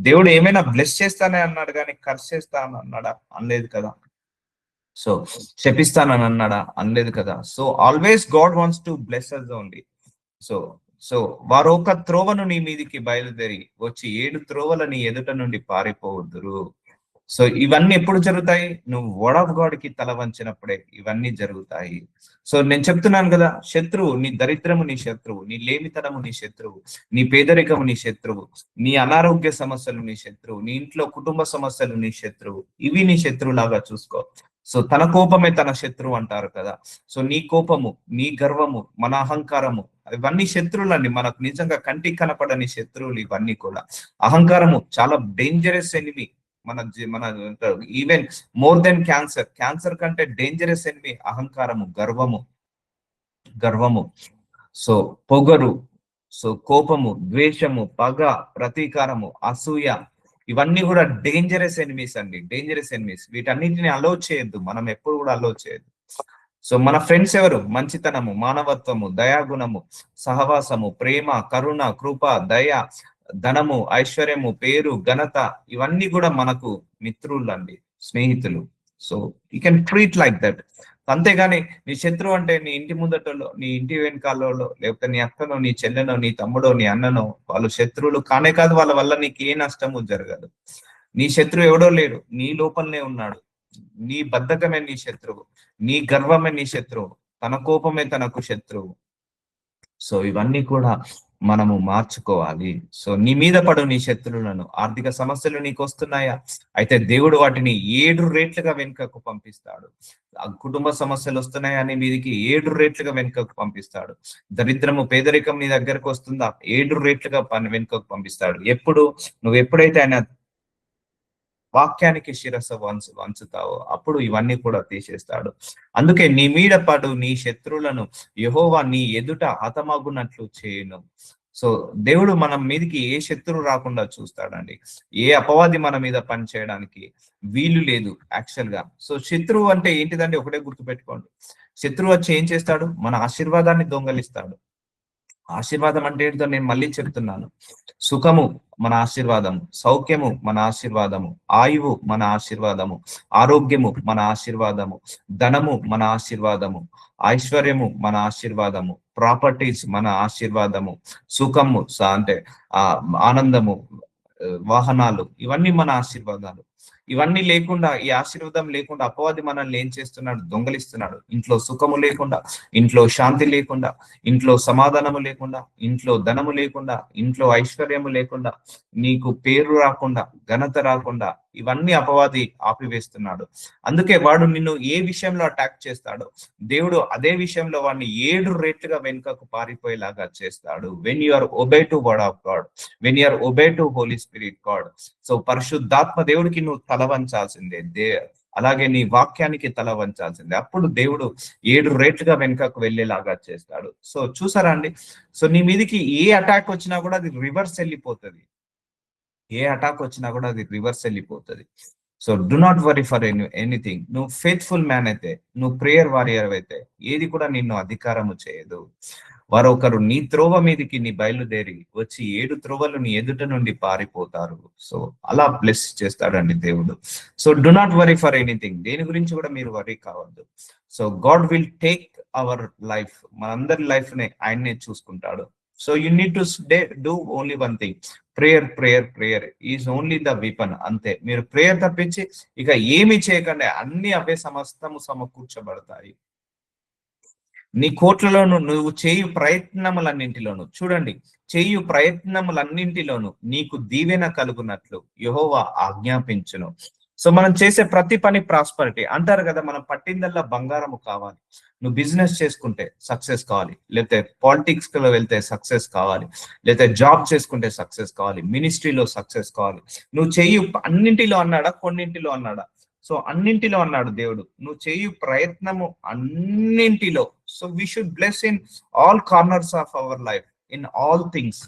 దేవుడు ఏమైనా బ్లెస్ చేస్తానే అన్నాడు, కానీ కర్స్ చేస్తాను అన్నాడా? అనలేదు కదా. సో శపిస్తానని అన్నాడా? అనలేదు కదా. So always God wants to bless us only. So so వారు ఒక త్రోవను నీ మీదికి బయలుదేరి వచ్చి 7 త్రోవల నీ ఎదుట నుండి పారిపోవద్దురు. సో ఇవన్నీ ఎప్పుడు జరుగుతాయి? నువ్వు వర్డ్ ఆఫ్ గాడ్ కి తల వంచినప్పుడే ఇవన్నీ జరుగుతాయి. సో నేను చెప్తున్నాను కదా, శత్రువు, నీ దరిద్రము నీ శత్రువు, నీ లేమితనము నీ శత్రువు, నీ పేదరికము నీ శత్రువు, నీ అనారోగ్య సమస్యలు నీ శత్రువు, నీ ఇంట్లో కుటుంబ సమస్యలు నీ శత్రువు. ఇవి నీ శత్రువులాగా చూసుకో. సో తన కోపమే తన శత్రువు అంటారు కదా. సో నీ కోపము, నీ గర్వము, మన అహంకారము, ఇవన్నీ శత్రువులండి. మనకు నిజంగా కంటికి కనపడని శత్రువులు ఇవన్నీ కూడా. అహంకారము చాలా డేంజరస్ ఎనిమి. మన even more than cancer. Cancer కంటే డేంజరస్ ఎనిమి అహంకారము, గర్వము. సో పొగరు, సో కోపము, ద్వేషము, పగ, ప్రతీకారము, అసూయ, ఇవన్నీ కూడా డేంజరస్ ఎనిమీస్ అండి, డేంజరస్ ఎనిమీస్. వీటన్నిటిని అలో చేయొద్దు, మనం ఎప్పుడు కూడా అలో చేయొద్దు. సో మన ఫ్రెండ్స్ ఎవరు? మంచితనము, మానవత్వము, దయాగుణము, సహవాసము, ప్రేమ, కరుణ, కృప, దయ, ధనము, ఐశ్వర్యము, పేరు, ఘనత, ఇవన్నీ కూడా మనకు మిత్రులండి, స్నేహితులు. So you can treat like that. అంతేగాని నీ శత్రువు అంటే నీ ఇంటి ముందటలో, నీ ఇంటి వెనకాలలో, లేకపోతే నీ అక్కనో, నీ చెల్లెనో, నీ తమ్ముడో, నీ అన్ననో, వాళ్ళు శత్రువులు కానే కాదు. వాళ్ళ వల్ల నీకు ఏ నష్టము జరగదు. నీ శత్రువు ఎవడో లేడు, నీ లోపలనే ఉన్నాడు. నీ బద్ధకమే నీ శత్రువు, నీ గర్వమే నీ శత్రువు, తన కోపమే తనకు శత్రువు. సో ఇవన్నీ కూడా మనము మార్చుకోవాలి. సో నీ మీద పడు నీ శత్రువులను. ఆర్థిక సమస్యలు నీకు వస్తున్నాయా? అయితే దేవుడు వాటిని 7 రేట్లుగా వెనుకకు పంపిస్తాడు. కుటుంబ సమస్యలు వస్తున్నాయా నీ మీదికి? 7 రేట్లుగా వెనుకకు పంపిస్తాడు. దరిద్రము, పేదరికం నీ దగ్గరకు వస్తుందా? 7 రేట్లుగా వెనుకకు పంపిస్తాడు. ఎప్పుడు? నువ్వు ఎప్పుడైతే ఆయన వాక్యానికి శిరస్సు వంచుతావో అప్పుడు ఇవన్నీ కూడా తీసేస్తాడు. అందుకే నీ మీద పడు నీ శత్రువులను యెహోవా నీ ఎదుట హతమగునట్లు చేయను. సో దేవుడు మనం మీదకి ఏ శత్రువు రాకుండా చూస్తాడండి. ఏ అపవాది మన మీద పని చేయడానికి వీలు లేదు యాక్చువల్ గా. సో శత్రువు అంటే ఏంటిదంటే ఒకటే గుర్తుపెట్టుకోండి, శత్రువు వచ్చి ఏం చేస్తాడు? మన ఆశీర్వాదాన్ని దొంగలిస్తాడు. ఆశీర్వాదం అంటే ఏంటో నేను మళ్ళీ చెప్తున్నాను. సుఖము మన ఆశీర్వాదము, సౌఖ్యము మన ఆశీర్వాదము, ఆయువు మన ఆశీర్వాదము, ఆరోగ్యము మన ఆశీర్వాదము, ధనము మన ఆశీర్వాదము, ఐశ్వర్యము మన ఆశీర్వాదము, ప్రాపర్టీస్ మన ఆశీర్వాదము, సుఖము అంటే ఆనందము, వాహనాలు, ఇవన్నీ మన ఆశీర్వాదాలు. ఇవన్నీ లేకుండా, ఈ ఆశీర్వాదం లేకుండా అపవాది మనల్ని ఏం చేస్తున్నాడు? దొంగలిస్తున్నాడు. ఇంట్లో సుఖము లేకుండా, ఇంట్లో శాంతి లేకుండా, ఇంట్లో సమాధానము లేకుండా, ఇంట్లో ధనము లేకుండా, ఇంట్లో ఐశ్వర్యము లేకుండా, నీకు పేరు రాకుండా, ఘనత రాకుండా, ఇవన్నీ అపవాది ఆపివేస్తున్నాడు. అందుకే వాడు నిన్ను ఏ విషయంలో అటాక్ చేస్తాడో దేవుడు అదే విషయంలో వాడిని 7 రేట్లుగా వెనుకకు పారిపోయేలాగా చేస్తాడు. When you are obey to word of God, when you are obey to holy spirit God. So పరిశుద్ధాత్మ దేవుడికి నువ్వు తల వంచాల్సిందే, అలాగే నీ వాక్యానికి తల వంచాల్సిందే. అప్పుడు దేవుడు 7 రేట్లుగా వెనుకకు వెళ్ళేలాగా చేస్తాడు. సో చూసారా అండి? సో నీ మీదికి ఏ అటాక్ వచ్చినా కూడా అది రివర్స్ వెళ్ళిపోతుంది. ఏ అటాక్ వచ్చినా కూడా అది రివర్స్ వెళ్ళిపోతుంది. So do not worry for anything. నువ్వు ఫెయిత్ఫుల్ మ్యాన్ అయితే, నువ్వు ప్రేయర్ వారియర్ అయితే ఏది కూడా నిన్ను అధికారము చేయదు. వారొకరు నీ త్రోవ మీదికి నీ బయలుదేరి వచ్చి 7 త్రోవలు నీ ఎదుట నుండి పారిపోతారు. సో అలా బ్లెస్ చేస్తాడండి దేవుడు. So do not worry for anything. దేని గురించి కూడా మీరు వరీ కావద్దు. So God will take our life. మనందరి లైఫ్ ని ఆయన్నే చూసుకుంటాడు. So you need to do only one thing, prayer prayer prayer is only the weapon. అంతే, మీరు ప్రేయర్ తప్పించి ఇక ఏమి చేయకండి, అన్ని అవే సమస్తము సమకూర్చబడతాయి. నీ కోట్లలోను నువ్వు చేయు ప్రయత్నములన్నింటిలోను, చూడండి, చేయు ప్రయత్నములన్నింటిలోను నీకు దీవెన కలుగునట్లు యెహోవా ఆజ్ఞాపించును. సో మనం చేసే ప్రతి పని ప్రాస్పరిటీ అంటారు కదా, మనం పట్టిందల్లా బంగారము కావాలి. నువ్వు బిజినెస్ చేసుకుంటే సక్సెస్ కావాలి, లేకపోతే పాలిటిక్స్ లో వెళ్తే సక్సెస్ కావాలి, లేకపోతే జాబ్ చేసుకుంటే సక్సెస్ కావాలి, మినిస్ట్రీలో సక్సెస్ కావాలి. నువ్వు చెయ్యి అన్నింటిలో అన్నాడా, కొన్నింటిలో అన్నాడా? సో అన్నింటిలో అన్నాడు దేవుడు, నువ్వు చేయు ప్రయత్నము అన్నింటిలో. So we should bless in all corners of our life, in all things.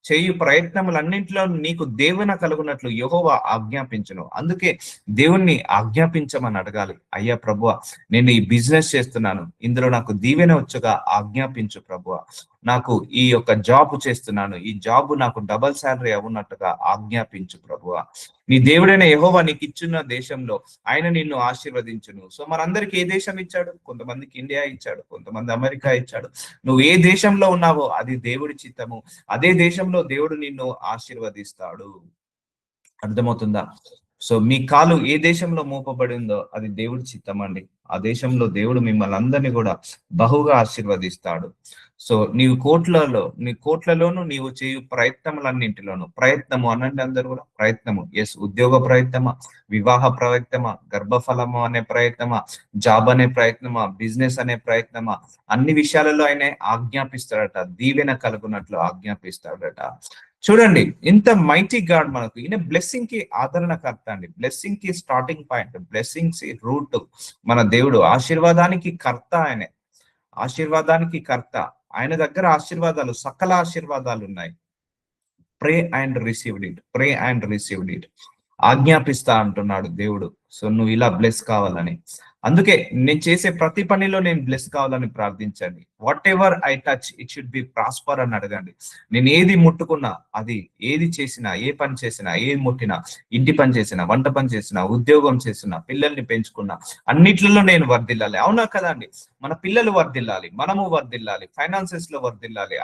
చేయు ప్రయత్నములన్నింటిలో నీకు దేవుని కలుగునట్లు యెహోవా ఆజ్ఞాపించును. అందుకే దేవుణ్ణి ఆజ్ఞాపించమని అడగాలి. అయ్యా ప్రభువా, నేను ఈ బిజినెస్ చేస్తున్నాను, ఇందులో నాకు దీవెన వచ్చుగా ఆజ్ఞాపించు ప్రభువా. నాకు ఈ యొక్క జాబ్ చేస్తున్నాను, ఈ జాబ్ నాకు డబల్ శాలరీ అవునట్టుగా ఆజ్ఞాపించు ప్రభువా. నీ దేవుడైన యెహోవా నీకు ఇచ్చిన దేశంలో ఆయన నిన్ను ఆశీర్వదించును. సో మనందరికి ఏ దేశం ఇచ్చాడు? కొంతమందికి ఇండియా ఇచ్చాడు, కొంతమంది అమెరికా ఇచ్చాడు. నువ్వు ఏ దేశంలో ఉన్నావో అది దేవుడి చిత్తము, అదే దేశంలో దేవుడు నిన్ను ఆశీర్వదిస్తాడు. అర్థమవుతుందా? సో మీ కాలు ఏ దేశంలో మోపబడి ఉందో అది దేవుడి చిత్తం అండి. ఆ దేశంలో దేవుడు మిమ్మల్ని అందరినీ కూడా బహుగా ఆశీర్వదిస్తాడు. సో నీ కోట్లలోను నీవు చేయు ప్రయత్నములన్నింటిలోను, ప్రయత్నము అనండి అందరు కూడా, ప్రయత్నము. ఎస్, ఉద్యోగ ప్రయత్నమా, వివాహ ప్రయత్నమా, గర్భఫలము అనే ప్రయత్నమా, జాబ్ అనే ప్రయత్నమా, బిజినెస్ అనే ప్రయత్నమా, అన్ని విషయాలలో ఆయన ఆజ్ఞాపిస్తాడట, దీవెన కలుగునట్లు ఆజ్ఞాపిస్తాడట. చూడండి, ఇంత మైటీ గాడ్ మనకు, ఈయన బ్లెస్సింగ్ కి ఆదరణకర్త అండి, బ్లెస్సింగ్ కి స్టార్టింగ్ పాయింట్, బ్లెస్సింగ్స్ రూట్. మన దేవుడు ఆశీర్వాదానికి కర్త, ఆయనే ఆశీర్వాదానికి కర్త. ఆయన దగ్గర ఆశీర్వాదాలు, సకల ఆశీర్వాదాలు ఉన్నాయి. Pray and received it, pray and received it. ఆజ్ఞాపిస్తా అంటున్నాడు దేవుడు. సో నువ్వు ఇలా బ్లెస్ కావాలని, అందుకే నేను చేసే ప్రతి పనిలో నేను బ్లెస్ కావాలని ప్రార్థించండి. What ever I touch it should be prosper అని అడగండి. నేను ఏది ముట్టుకున్నా, అది ఏది చేసినా, ఏ పని చేసినా, ఏది ముట్టినా, ఇంటి పని చేసినా, వంట పని చేసినా, ఉద్యోగం చేసినా, పిల్లల్ని పెంచుకున్నా, అన్నిట్లలో నేను వర్ధిల్లాలి. అవునా కదా అండి? మన పిల్లలు వర్ధిల్లాలి, మనము వర్ధిల్లాలి, ఫైనాన్సెస్ లో వర్ధిల్లాలి,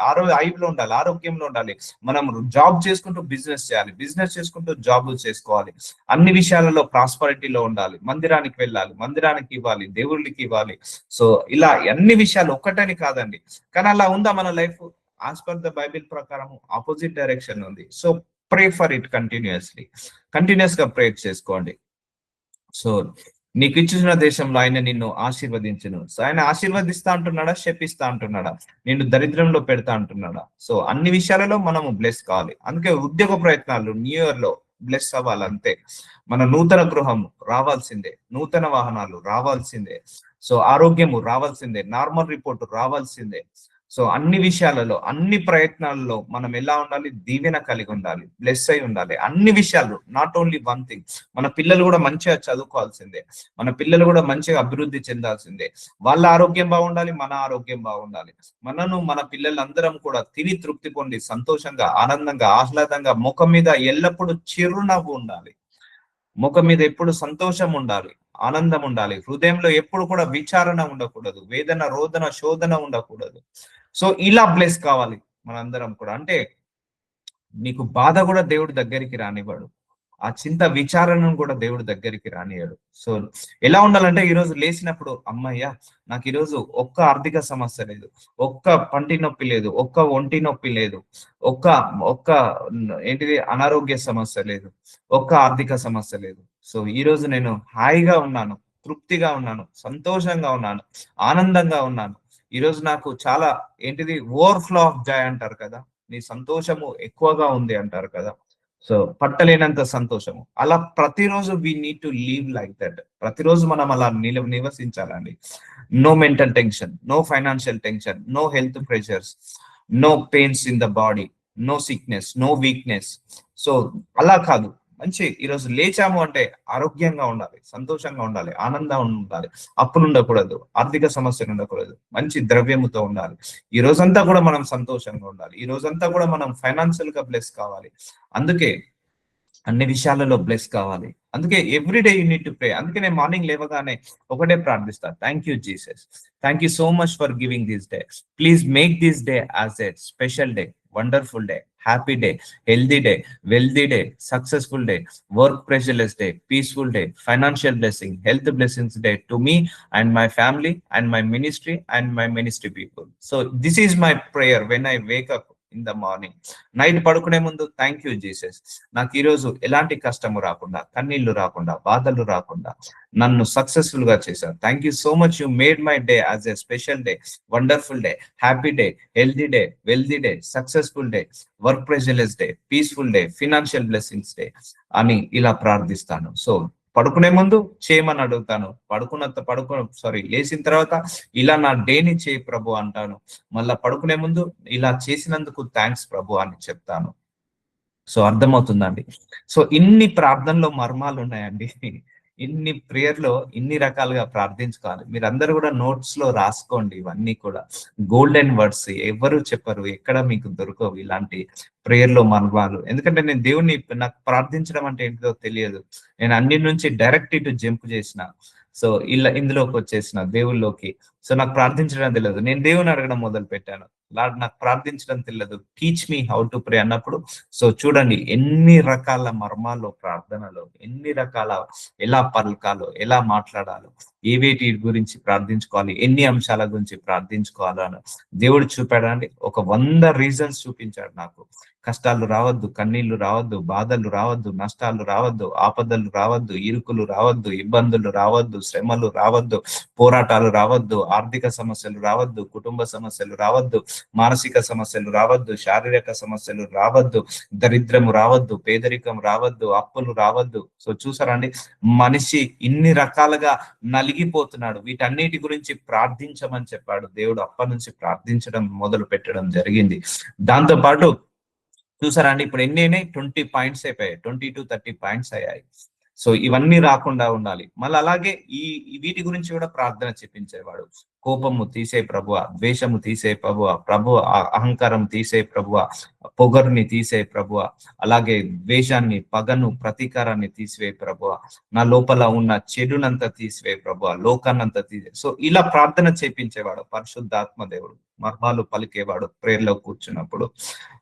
ఐలో ఉండాలి, ఆరోగ్యంలో ఉండాలి. మనం జాబ్ చేసుకుంటూ బిజినెస్ చేయాలి, బిజినెస్ చేసుకుంటూ జాబ్ చేసుకోవాలి, అన్ని విషయాలలో ప్రాస్పరిటీలో ఉండాలి, మందిరానికి వెళ్ళాలి, మందిరానికి ఇవ్వాలి, దేవుళ్ళకి ఇవ్వాలి. సో ఇలా అన్ని విషయాలు ఒక్కటని కాదండి, కానీ అలా ఉందా మన life? As per the Bible ప్రకారం ఆపోజిట్ డైరెక్షన్ ఉంది. So pray for it continues గా ప్రే చేసుకోండి. సో నీకు ఇచ్చిన దేశంలో ఆయన నిన్ను ఆశీర్వదించును. సో ఆయన ఆశీర్వదిస్తా అంటున్నాడా, శపిస్తా అంటున్నాడా, నిన్ను దరిద్రంలో పెడతా అంటున్నాడా? సో అన్ని విషయాలలో మనము బ్లెస్ కావాలి. అందుకే ఉద్యోగ ప్రయత్నాలు న్యూ ఇయర్ లో బ్లెస్ అవ్వాలి. అంతే, మన నూతన గృహం రావాల్సిందే, నూతన వాహనాలు రావాల్సిందే, సో ఆరోగ్యము రావాల్సిందే, నార్మల్ రిపోర్ట్ రావాల్సిందే. సో అన్ని విషయాలలో, అన్ని ప్రయత్నాలలో మనం ఎలా ఉండాలి? దీవెన కలిగి ఉండాలి, బ్లెస్ అయి ఉండాలి అన్ని విషయాలు, నాట్ ఓన్లీ వన్ థింగ్. మన పిల్లలు కూడా మంచిగా చదువుకోవాల్సిందే, మన పిల్లలు కూడా మంచిగా అభివృద్ధి చెందాల్సిందే. వాళ్ళ ఆరోగ్యం బాగుండాలి, మన ఆరోగ్యం బాగుండాలి. మన పిల్లలందరం కూడా తిని తృప్తి పొంది సంతోషంగా, ఆనందంగా, ఆహ్లాదంగా, ముఖం మీద ఎల్లప్పుడూ చిరునవ్వు ఉండాలి, ముఖం మీద ఎప్పుడు సంతోషం ఉండాలి, ఆనందం ఉండాలి. హృదయంలో ఎప్పుడు కూడా విచారణ ఉండకూడదు, వేదన, రోదన, శోధన ఉండకూడదు. సో ఇలా బ్లెస్ కావాలి మనందరం కూడా. అంటే నీకు బాధ కూడా దేవుడి దగ్గరికి రానివ్వడు, ఆ చింత విచారణను కూడా దేవుడి దగ్గరికి రానియడు. సో ఎలా ఉండాలంటే, ఈరోజు లేచినప్పుడు అమ్మయ్యా, నాకు ఈరోజు ఒక్క ఆర్థిక సమస్య లేదు, ఒక్క పంటి నొప్పి లేదు, ఒక్క ఒంటి నొప్పి లేదు, ఒక్క ఒక్క ఏంటిది అనారోగ్య సమస్య లేదు, ఒక్క ఆర్థిక సమస్య లేదు. సో ఈ రోజు నేను హాయిగా ఉన్నాను, తృప్తిగా ఉన్నాను, సంతోషంగా ఉన్నాను, ఆనందంగా ఉన్నాను. ఈ రోజు నాకు చాలా ఏంటిది ఓవర్ఫ్లో ఆఫ్ జాయ్ అంటారు కదా, నీ సంతోషము ఎక్కువగా ఉంది అంటారు కదా. సో పట్టలేనంత సంతోషము. అలా ప్రతిరోజు we need to live like that. ప్రతిరోజు మనం అలా నివసించాలండి. No mental tension, no financial tension, no health pressures, no pains in the body, no sickness, no weakness. So అలా కాదు, మంచి ఈరోజు లేచాము అంటే ఆరోగ్యంగా ఉండాలి, సంతోషంగా ఉండాలి, ఆనందంగా ఉండాలి, అప్పులు ఉండకూడదు, ఆర్థిక సమస్యలు ఉండకూడదు, మంచి ద్రవ్యముతో ఉండాలి. ఈ రోజంతా కూడా మనం సంతోషంగా ఉండాలి, ఈ రోజంతా కూడా మనం ఫైనాన్షియల్ గా బ్లెస్ కావాలి. అందుకే అన్ని విషయాలలో బ్లెస్ కావాలి. అందుకే everyday you need to pray. అందుకే నేను మార్నింగ్ లేవగానే ఒకటే ప్రార్థిస్తా, thank you Jesus, thank you so much for giving this day. Please make this day as a special day, wonderful day, happy day, healthy day, wealthy day, successful day, work pressureless day, peaceful day, financial blessing, health blessings day to me and my family and my ministry and my ministry people. So this is my prayer when I wake up in the morning. Night పడుకునే ముందు thank you Jesus, నాకు ఈరోజు ఎలాంటి కష్టము రాకుండా, కన్నీళ్లు రాకుండా, బాధలు రాకుండా నన్ను సక్సెస్ఫుల్ గా చేశారు. Thank you so much, you made my day as a special day, wonderful day, happy day, healthy day, wealthy day, successful day, work pressureless day, peaceful day, financial blessings day అని ఇలా ప్రార్థిస్తాను. So పడుకునే ముందు చేయమని అడుగుతాను, లేచిన తర్వాత ఇలా నా డేని చేయి ప్రభు అంటాను, మళ్ళా పడుకునే ముందు ఇలా చేసినందుకు థ్యాంక్స్ ప్రభు అని చెప్తాను. సో అర్థమవుతుందండి. సో ఇన్ని ప్రార్థనలో మర్మాలు ఉన్నాయండి, ఇన్ని ప్రేయర్ లో ఇన్ని రకాలుగా ప్రార్థించుకోవాలి. మీరందరూ కూడా నోట్స్ లో రాసుకోండి, ఇవన్నీ కూడా గోల్డెన్ వర్డ్స్, ఎవరు చెప్పరు, ఎక్కడ మీకు దొరకవు ఇలాంటి ప్రేయర్ లో మర్మాలు. ఎందుకంటే నేను దేవుణ్ణి, నాకు ప్రార్థించడం అంటే ఏంటిదో తెలియదు, నేను అన్ని నుంచి డైరెక్ట్ ఇటు జంప్ చేసిన. సో ఇందులోకి వచ్చేసిన దేవుళ్ళలోకి. సో నాకు ప్రార్థించడం తెలియదు, నేను దేవుని అడగడం మొదలు పెట్టాను. లార్డ్ నాకు ప్రార్థించడం తెలియదు, teach me how to pray అన్నప్పుడు సో చూడండి ఎన్ని రకాల మర్మాల్లో ప్రార్థనలో, ఎన్ని రకాల ఎలా పలకాలో, ఎలా మాట్లాడాలో, ఏవేటి గురించి ప్రార్థించుకోవాలి, ఎన్ని అంశాల గురించి ప్రార్థించుకోవాలో అని దేవుడు చూపాడండి. ఒక 100 రీజన్స్ చూపించాడు నాకు. కష్టాలు రావద్దు, కన్నీళ్లు రావద్దు, బాధలు రావద్దు, నష్టాలు రావద్దు, ఆపదలు రావద్దు, ఇరుకులు రావద్దు, ఇబ్బందులు రావద్దు, శ్రమలు రావద్దు, పోరాటాలు రావద్దు, ఆర్థిక సమస్యలు రావద్దు, కుటుంబ సమస్యలు రావద్దు, మానసిక సమస్యలు రావద్దు, శారీరక సమస్యలు రావద్దు, దరిద్రము రావద్దు, పేదరికం రావద్దు, అప్పులు రావద్దు. సో చూసారండి, మనిషి ఇన్ని రకాలుగా నలిగిపోతున్నాడు. వీటన్నిటి గురించి ప్రార్థించమని చెప్పాడు దేవుడు. అప్పటి నుంచి ప్రార్థించడం మొదలు పెట్టడం జరిగింది. దాంతో పాటు చూసారా అండి, ఇప్పుడు ఎన్ని అయినాయి, 20 పాయింట్స్ అయిపోయాయి, 20 to 30 పాయింట్స్ అయ్యాయి. సో ఇవన్నీ రాకుండా ఉండాలి. మళ్ళీ అలాగే వీటి గురించి కూడా ప్రార్థన చెప్పించేవాడు. కోపము తీసే ప్రభువ, ద్వేషము తీసే ప్రభువ, అహంకారం తీసే ప్రభువ, పొగరుని తీసే ప్రభువ, అలాగే ద్వేషాన్ని, పగను, ప్రతీకారాన్ని తీసివే ప్రభువ, నా లోపల ఉన్న చెడునంతా తీసివే ప్రభువ, లోకాన్నంతా తీసే. సో ఇలా ప్రార్థన చేపించేవాడు పరిశుద్ధాత్మ దేవుడు, మర్మాలు పలికేవాడు ప్రేయర్లో కూర్చున్నప్పుడు.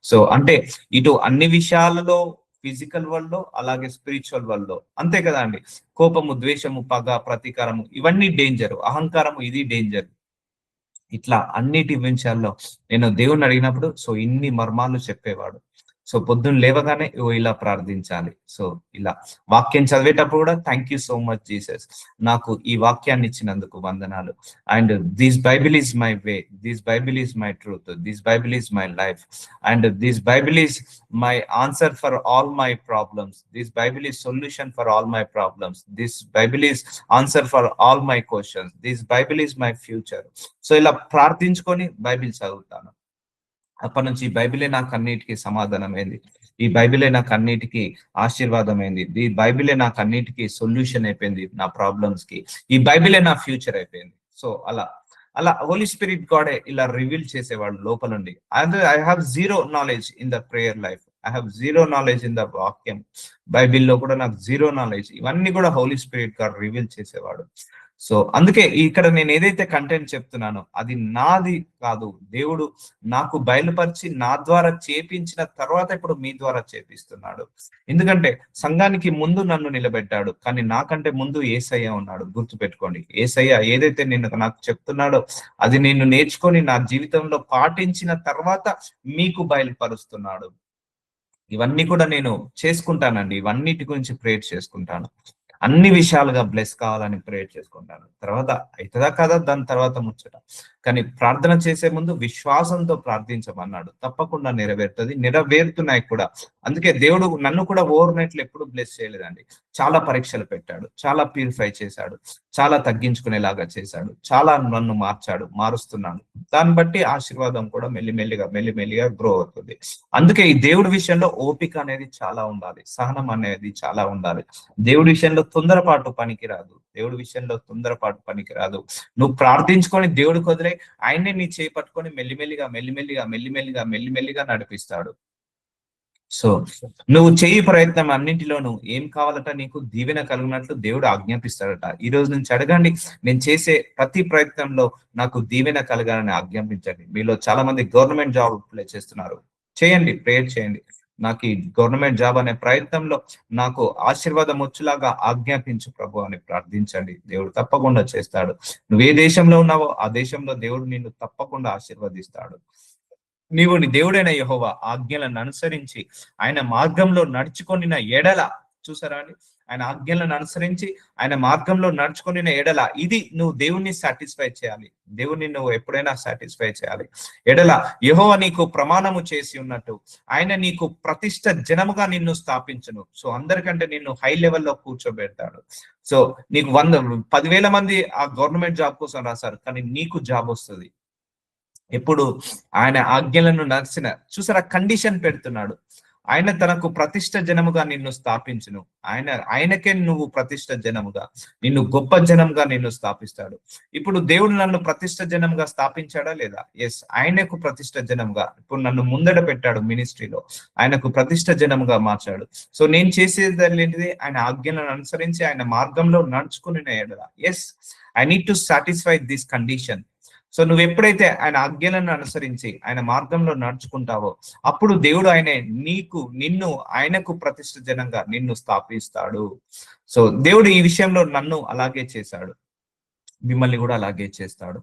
సో అంటే ఇటు అన్ని విషయాలలో, ఫిజికల్ వరల్డ్ లో అలాగే స్పిరిచువల్ వరల్డ్ లో, అంతే కదా అండి. కోపము, ద్వేషము, పగ, ప్రతీకారము ఇవన్నీ డేంజర్, అహంకారము ఇది డేంజర్. ఇట్లా అన్నిటి విషయాల్లో నేను దేవుణ్ణి అడిగినప్పుడు సో ఇన్ని మర్మాలు చెప్పేవాడు. సో పొద్దున్న లేవగానే ఇలా ప్రార్థించాలి. సో ఇలా వాక్యం చదివేటప్పుడు కూడా thank you so much Jesus, నాకు ఈ వాక్యాన్ని ఇచ్చినందుకు వందనాలు. And this Bible is my way, this Bible is my truth, this Bible is my life, and this Bible is my answer for all my problems, this bible is solution for all my problems, this bible is answer for all my questions, this bible is my future. So ఇలా ప్రార్థించుకొని Bible చదువుతాను. అప్పటి నుంచి ఈ బైబిలే నాకు అన్నిటికీ సమాధానమైంది, ఈ బైబిలే నాకు అన్నిటికీ ఆశీర్వాదమైంది, ఈ బైబిలే నాకు అన్నిటికీ సొల్యూషన్ అయిపోయింది నా ప్రాబ్లమ్స్ కి, ఈ బైబిలే నా ఫ్యూచర్ అయిపోయింది. సో అలా అలా హోలీ స్పిరిట్ గాడే ఇలా రివీల్ చేసేవాడు లోపల నుండి. I have zero knowledge in the prayer life, I have zero knowledge in the వాక్యం, బైబిల్లో కూడా నాకు జీరో నాలెడ్జ్. ఇవన్నీ కూడా హోలీ స్పిరిట్ గాడ్ రివీల్ చేసేవాడు. సో అందుకే ఇక్కడ నేను ఏదైతే కంటెంట్ చెప్తున్నానో అది నాది కాదు, దేవుడు నాకు బయలుపరిచి నా ద్వారా చేపించిన తర్వాత ఇప్పుడు మీ ద్వారా చేపిస్తున్నాడు. ఎందుకంటే సంఘానికి ముందు నన్ను నిలబెట్టాడు, కానీ నాకంటే ముందు యేసయ్య ఉన్నాడు. గుర్తుపెట్టుకోండి, యేసయ్య ఏదైతే నాకు చెప్తున్నాడో అది నేను నేర్చుకొని నా జీవితంలో పాటించిన తర్వాత మీకు బయలుపరుస్తున్నాడు. ఇవన్నీ కూడా నేను చేసుకుంటానండి, ఇవన్నిటి గురించి ప్రేయర్ చేసుకుంటాను, అన్ని విషయాలుగా బ్లెస్ కావాలని ప్రేయర్ చేసుకుంటాను. తర్వాత అవుతుందా కదా దాని తర్వాత ముచ్చట, కానీ ప్రార్థన చేసే ముందు విశ్వాసంతో ప్రార్థించమన్నాడు, తప్పకుండా నెరవేరుతున్నాయి కూడా. అందుకే దేవుడు నన్ను కూడా ఓవర్ నైట్లు ఎప్పుడు బ్లెస్ చేయలేదండి, చాలా పరీక్షలు పెట్టాడు, చాలా ప్యూరిఫై చేశాడు, చాలా తగ్గించుకునేలాగా చేశాడు, చాలా నన్ను మారుస్తున్నాడు. దాన్ని బట్టి ఆశీర్వాదం కూడా మెల్లిమెల్లిగా గ్రో అవుతుంది. అందుకే ఈ దేవుడి విషయంలో ఓపిక అనేది చాలా ఉండాలి, సహనం అనేది చాలా ఉండాలి. దేవుడి విషయంలో తొందరపాటు పనికిరాదు, దేవుడి విషయంలో తొందరపాటు పనికిరాదు. నువ్వు ప్రార్థించుకొని దేవుడికి వదిలే, ఆయనే నీ చేయి పట్టుకొని మెల్లిమెల్లిగా నడిపిస్తాడు. సో నువ్వు చేయి ప్రయత్నం అన్నింటిలోనూ ఏం కావాలట, నీకు దీవెన కలిగినట్లు దేవుడు ఆజ్ఞాపిస్తాడట. ఈ రోజు నుంచి అడగండి, నేను చేసే ప్రతి ప్రయత్నంలో నాకు దీవెన కలగాలని ఆజ్ఞాపించండి. మీలో చాలా మంది గవర్నమెంట్ జాబ్ అప్లై చేస్తున్నారు, చేయండి, ప్రేయర్ చేయండి. నాకు ఈ గవర్నమెంట్ జాబ్ అనే ప్రయత్నంలో నాకు ఆశీర్వాదం వచ్చేలాగా ఆజ్ఞాపించు ప్రభు అని ప్రార్థించండి. దేవుడు తప్పకుండా చేస్తాడు. నువ్వు ఏ దేశంలో ఉన్నావో ఆ దేశంలో దేవుడు నిన్ను తప్పకుండా ఆశీర్వదిస్తాడు. నీవు నీ దేవుడైన యెహోవా ఆజ్ఞలను అనుసరించి ఆయన మార్గంలో నడుచుకొనిన ఎడల, చూసారా అండి, ఆయన ఆజ్ఞలను అనుసరించి ఆయన మార్గంలో నడుచుకొనిన ఎడల, ఇది నువ్వు దేవుణ్ణి సాటిస్ఫై చేయాలి. దేవుణ్ణి నువ్వు ఎప్పుడైనా సాటిస్ఫై చేయాలి. ఎడల యెహోవా నీకు ప్రమాణము చేసి ఉన్నట్టు ఆయన నీకు ప్రతిష్ట జనముగా నిన్ను స్థాపించును. సో అందరికంటే నిన్ను హై లెవెల్లో కూర్చోబెడతాడు. సో నీకు 10,000 మంది ఆ గవర్నమెంట్ జాబ్ కోసం రాశారు, కానీ నీకు జాబ్ వస్తుంది ఎప్పుడు ఆయన ఆజ్ఞలను నడిచిన. చూసారా, కండిషన్ పెడుతున్నాడు. ఆయన తనకు ప్రతిష్ట జనముగా నిన్ను స్థాపించును. ఆయనకే నువ్వు ప్రతిష్ట జనముగా, నిన్ను గొప్ప జనముగా నిన్ను స్థాపిస్తాడు. ఇప్పుడు దేవుడు నన్ను ప్రతిష్ట జనముగా స్థాపించాడా లేదా? ఎస్, ఆయనకు ప్రతిష్ట జనముగా ఇప్పుడు నన్ను ముందడ పెట్టాడు మినిస్ట్రీలో, ఆయనకు ప్రతిష్ట జనముగా మార్చాడు. సో నేను చేసేది ఏంటిది? ఆయన ఆజ్ఞలను అనుసరించి ఆయన మార్గంలో నడుచుకుని ఎడల, yes, I need to satisfy this condition. So నువ్వు ఎప్పుడైతే ఆయన ఆజ్ఞలను అనుసరించి ఆయన మార్గంలో నడుచుకుంటావో అప్పుడు దేవుడు నిన్ను ఆయనకు ప్రతిష్ఠ జనంగా నిన్ను స్థాపిస్తాడు. సో దేవుడు ఈ విషయంలో నన్ను అలాగే చేశాడు, మిమ్మల్ని కూడా అలాగే చేస్తాడు.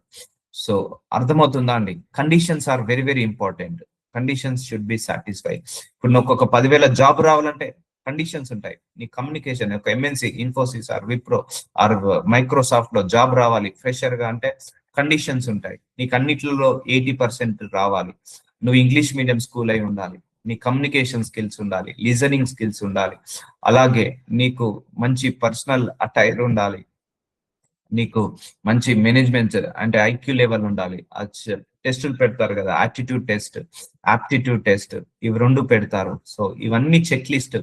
సో అర్థమవుతుందా అండి? Conditions are very very important. Conditions should be satisfy. ఇప్పుడు నాకు ఒక 10,000 జాబ్ రావాలంటే కండిషన్స్ ఉంటాయి. నీ కమ్యూనికేషన్, ఒక MNC, Infosys or Wipro or Microsoft లో జాబ్ రావాలి ఫ్రెషర్ గా అంటే కండిషన్స్ ఉంటాయి. నీకు అన్నిట్లలో 80% రావాలి. నువ్వు ఇంగ్లీష్ మీడియం స్కూల్ అయి ఉండాలి, నీ కమ్యూనికేషన్ స్కిల్స్ ఉండాలి, లిజనింగ్ స్కిల్స్ ఉండాలి, అలాగే నీకు మంచి పర్సనల్ అటైర్ ఉండాలి, నీకు మంచి మేనేజ్మెంట్ అంటే ఐక్యూ లెవెల్ ఉండాలి. టెస్టులు పెడతారు కదా, యాటిట్యూడ్ టెస్ట్, ఆప్టిట్యూడ్ టెస్ట్, ఇవి 2 పెడతారు. సో ఇవన్నీ చెక్ లిస్ట్.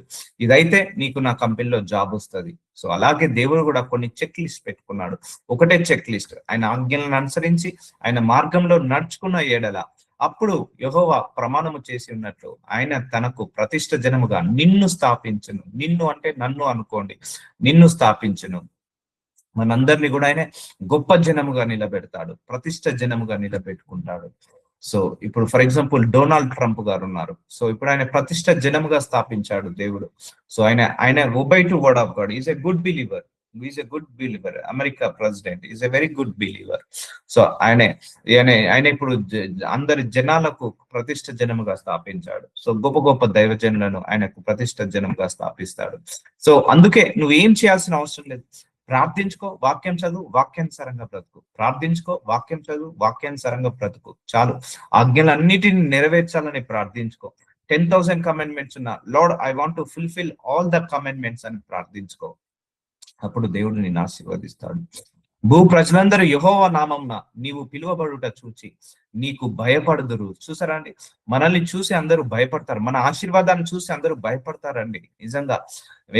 ఇదైతే నీకు నా కంపెనీలో జాబ్ వస్తుంది. సో అలాగే దేవుడు కూడా కొన్ని చెక్ లిస్ట్ పెట్టుకున్నాడు. ఒకటే చెక్ లిస్ట్, ఆయన ఆజ్ఞలను అనుసరించి ఆయన మార్గంలో నడుచుకున్న ఎడల అప్పుడు యెహోవా ప్రమాణము చేసి ఉన్నట్లు ఆయన తనకు ప్రతిష్ఠ జనముగా నిన్ను స్థాపించును. నిన్ను అంటే నన్ను అనుకోండి, నిన్ను స్థాపించును. మనందరినీ కూడా ఆయన గొప్ప జనముగా నిలబెడతాడు, ప్రతిష్ట జనముగా నిలబెట్టుకుంటాడు. సో ఇప్పుడు ఫర్ ఎగ్జాంపుల్ డొనాల్డ్ ట్రంప్ గారు ఉన్నారు. సో ఇప్పుడు ఆయన ప్రతిష్ట జనముగా స్థాపించాడు దేవుడు. సో ఆయన ఒబై to word of God, is a good believer. America president is a very good believer. So ఆయన ఇప్పుడు అందరి జనాలకు ప్రతిష్ట జనముగా స్థాపించాడు. సో గొప్ప గొప్ప దైవజనులను ఆయనకు ప్రతిష్ట జనముగా స్థాపిస్తాడు. సో అందుకే నువ్వేం చేయాల్సిన అవసరం లేదు. ప్రార్థించుకో, వాక్యం చదువు, వాక్యానుసారంగా బ్రతుకు. ప్రార్థించుకో, వాక్యం చదువు, వాక్యానుసారంగా బ్రతుకు, చాలు. ఆజ్ఞలన్నిటిని నెరవేర్చాలని ప్రార్థించుకో. 10,000 కమాండ్మెంట్స్ ఉన్న lord I want to fulfil all the commandments అని ప్రార్థించుకో. అప్పుడు దేవుడు నిన్ను ఆశీర్వదిస్తాడు. భూ ప్రజలందరూ యెహోవా నామమున నీవు పిలువబడుట చూచి నీకు భయపడుదురు. చూసారా అండి, మనల్ని చూసి అందరూ భయపడతారు, మన ఆశీర్వాదాన్ని చూసి అందరూ భయపడతారండి. నిజంగా